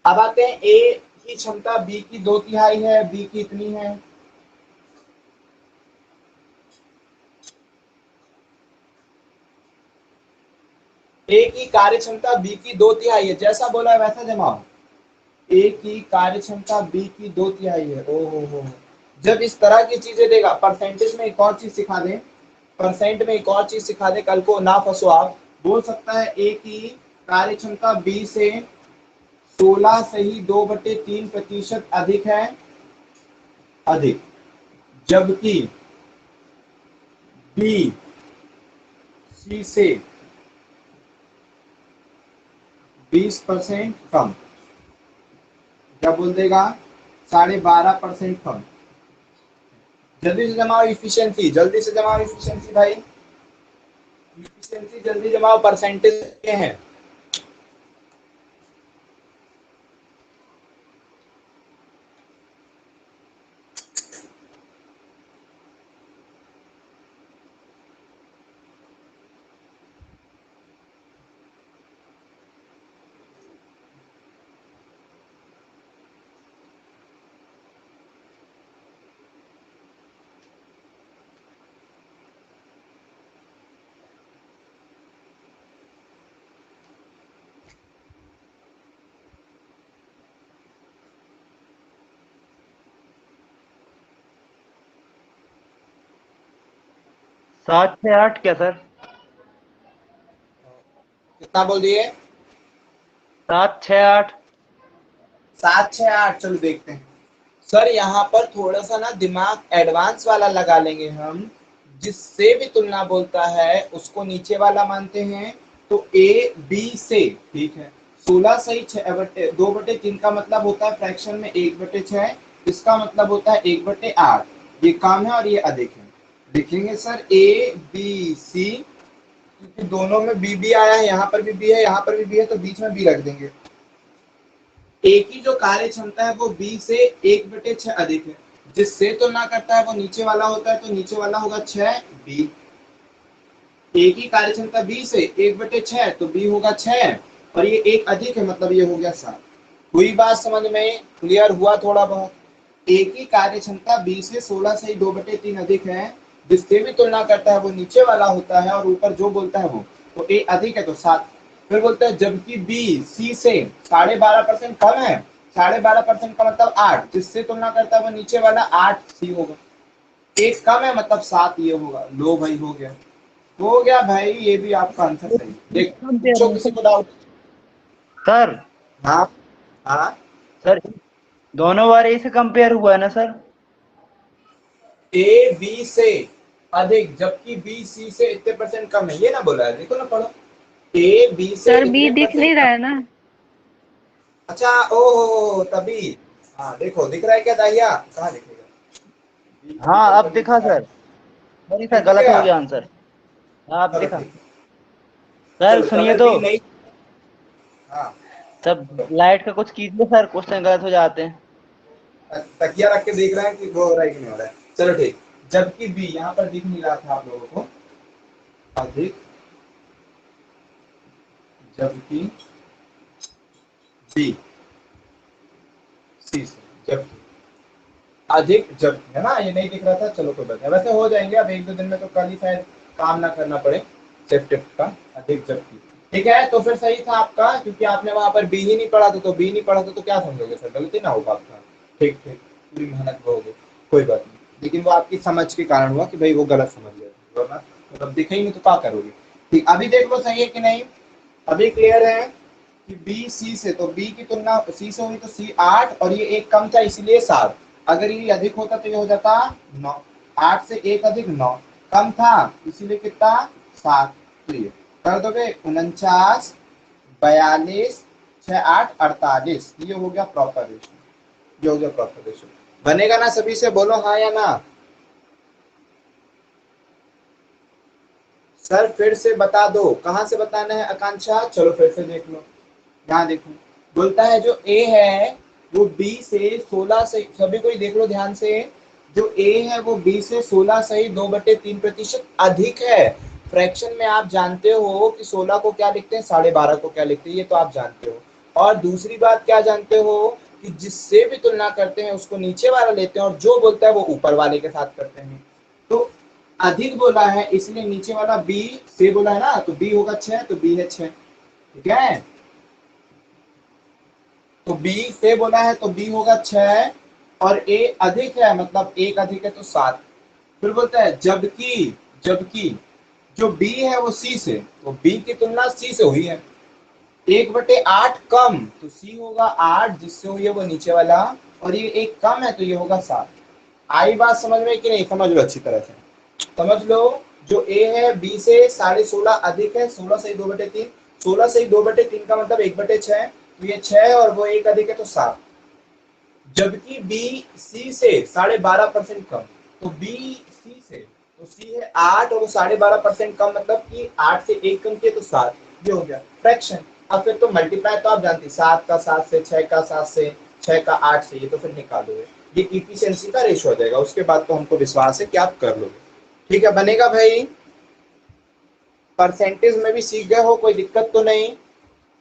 अब आते हैं ए की क्षमता बी की 2/3 है, बी की इतनी है। ए की कार्य क्षमता बी की 2/3 है, जैसा बोला है वैसा जमाओ। ए की कार्य क्षमता बी की 2/3 है। ओहो, जब इस तरह की चीजें देगा, परसेंटेज में एक और चीज सिखा दें, परसेंट में एक और चीज सिखा दे, कल को ना फंसो आप। बोल सकता है ए की कार्य क्षमता बी से 16 सही 2/3% अधिक है, अधिक, जबकि बी सी से 20% कम। क्या बोल देगा, 12.5% कम। जल्दी से जमाओ इफिशिएंसी, जल्दी से जमाओ इफिशिएंसी भाई, इफिशिएंसी जल्दी जमाओ, परसेंटेज के हैं। सात छः आठ क्या सर? कितना बोल दिए, 7 6 8। 7 6 8। चलो देखते हैं सर, यहाँ पर थोड़ा सा ना दिमाग एडवांस वाला लगा लेंगे हम, जिससे भी तुलना बोलता है उसको नीचे वाला मानते हैं। तो ए बी से, ठीक है, 16 सही 2/3 का मतलब होता है फ्रैक्शन में 1/6, इसका मतलब होता है 1/8। ये कम है और ये अधिक है। लिखेंगे सर ए बी सी, क्योंकि दोनों में बी बी आया है, यहाँ पर भी बी है, यहाँ पर भी बी है, तो बीच में बी रख देंगे। ए की जो कार्य क्षमता है वो बी से 1/6 अधिक है, जिससे तुलना करता है वो नीचे वाला होता है, तो नीचे वाला होगा 6 बी। ए की कार्य क्षमता बी से 1/6, तो बी होगा 6 और ये 1 अधिक है, मतलब ये हो गया 7। हुई बात समझ में? क्लियर हुआ थोड़ा बहुत? ए की कार्य क्षमता बी से 16 से 2/3 अधिक है, जिससे भी तुलना करता है वो नीचे वाला होता है और ऊपर जो बोलता है वो, तो ए अधिक है तो 7। फिर बोलते हैं जबकि बी सी से 12.5% कम है, 12.5% का मतलब 8, जिससे तुलना करता है वो नीचे वाला 8 सी होगा, 1 कम है मतलब 7 ये होगा। लो भाई हो गया भाई, ये भी आपका आंसर सही। देख पूछो किसी को डाउट। सर हाँ हाँ सर दोनों बार ए से कंपेयर हुआ है ना सर? ए बी से अधिक जबकि बी सी से इतने % कम है, ये ना बोला है, देखो ना पढ़ो। ए बी से सर बी इतने दिख नहीं रहा है ना। अच्छा ओ तभी। हाँ देखो दिख रहा है क्या दाहिया? कहाँ दिखेगा? हाँ अब दिखा सर। नहीं सर गलत हो गया आंसर। हाँ अब चलो दिखा। ठीक है। सर चलो, सुनिए अगर तो बी नहीं, हाँ सब लाइट का कुछ कीजिए सर, क्वेश्चन गलत हो जाते हैं। तकिया रख के देख रहे हैं कि वो हो रहा है कि नहीं हो रहा है। चलो ठीक, जबकि बी यहाँ पर दिख नहीं रहा था आप लोगों को, अधिक जबकि बी सी से, जबकि अधिक जबकि, है ना, ये नहीं दिख रहा था। चलो कोई बात नहीं, वैसे हो जाएंगे अब 1-2 दिन में, तो कल ही शायद काम ना करना पड़े सेफ्टिक का। अधिक जबकि ठीक है, तो फिर सही था आपका, क्योंकि आपने वहां पर बी ही नहीं पढ़ा था, तो बी नहीं पढ़ा था तो क्या समझोगे सर, गलती ना होगा आपका। ठीक ठीक, पूरी मेहनत वो होगी, कोई बात नहीं, लेकिन वो आपकी समझ के कारण हुआ कि भाई वो गलत समझ गया, वरना मतलब दिखे ही नहीं तो क्या करोगे। ठीक, अभी देख लो सही है कि नहीं, अभी क्लियर है कि बी सी से, तो बी की तुलना सी से हुई तो सी 8 और ये 1 कम था इसलिए 7। अगर ये अधिक होता तो ये हो जाता 9। 8 से 1 अधिक 9, कम था इसीलिए कितना 7। तो ये कर दोगे 49, 42, 6 8 48, ये हो गया प्रॉपर रेशियो, ये हो गया प्रॉपर रेशियो। बनेगा ना सभी से, बोलो हाँ या ना। सर फिर से बता दो, कहां से बताना है आकांक्षा? चलो फिर से देख लो, यहाँ देखो, बोलता है जो ए है वो बी से 16 से, सभी कोई देख लो ध्यान से, जो ए है वो बी से 16 सही 2/3% अधिक है। फ्रैक्शन में आप जानते हो कि 16 को क्या लिखते हैं, 12.5 को क्या लिखते हैं, ये तो आप जानते हो। और दूसरी बात क्या जानते हो कि जिससे भी तुलना करते हैं उसको नीचे वाला लेते हैं और जो बोलता है वो ऊपर वाले के साथ करते हैं। तो अधिक बोला है इसलिए नीचे वाला बी से बोला है ना, तो बी होगा 6, तो बी है 6। ठीक है, तो बी से बोला है तो बी होगा 6 और ए अधिक है मतलब 1 अधिक है तो 7। फिर बोलता है जबकि जबकि जो बी है वो सी से, तो बी की तुलना सी से हुई है, 1/8 कम, तो सी होगा 8, जिससे हुई है वो नीचे वाला, और ये 1 कम है तो ये होगा 7। आई बात समझ में कि नहीं? समझ लो अच्छी तरह से, समझ लो। जो ए है बी से 16.5 अधिक है, 16 से 2/3, 16 से 2/3 का मतलब 1/6, तो ये 6 और वो 1 अधिक है तो 7। जबकि बी सी से 12.5% कम, तो बी सी से, तो सी है 8 और वो 12.5% कम, मतलब कि 8 से 1 कम किए तो 7, ये हो गया फ्रैक्शन। अब फिर तो मल्टीप्लाई तो आप जानते हैं, 7 का 7 से, 6 का 7 से, 6 का 8 से, ये तो फिर निकालोगे, ये इफिशिएंसी का रेशो हो जाएगा। उसके बाद तो हमको विश्वास है कि आप कर लोगे। ठीक है, बनेगा भाई? परसेंटेज में भी सीख गए हो, कोई दिक्कत तो नहीं?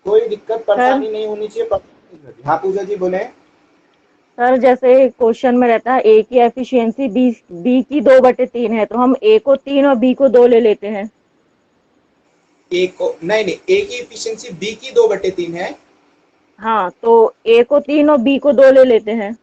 कोई दिक्कत परेशानी नहीं होनी चाहिए। हाँ पूजा जी बोले। सर जैसे क्वेश्चन में रहता है ए की एफिशिएंसी बी की 2/3 है, तो हम ए को 3 और बी को 2 ले लेते हैं। ए को नहीं नहीं, ए की एफिशिएंसी बी की 2/3 है। हाँ, तो ए को 3 और बी को 2 ले लेते हैं।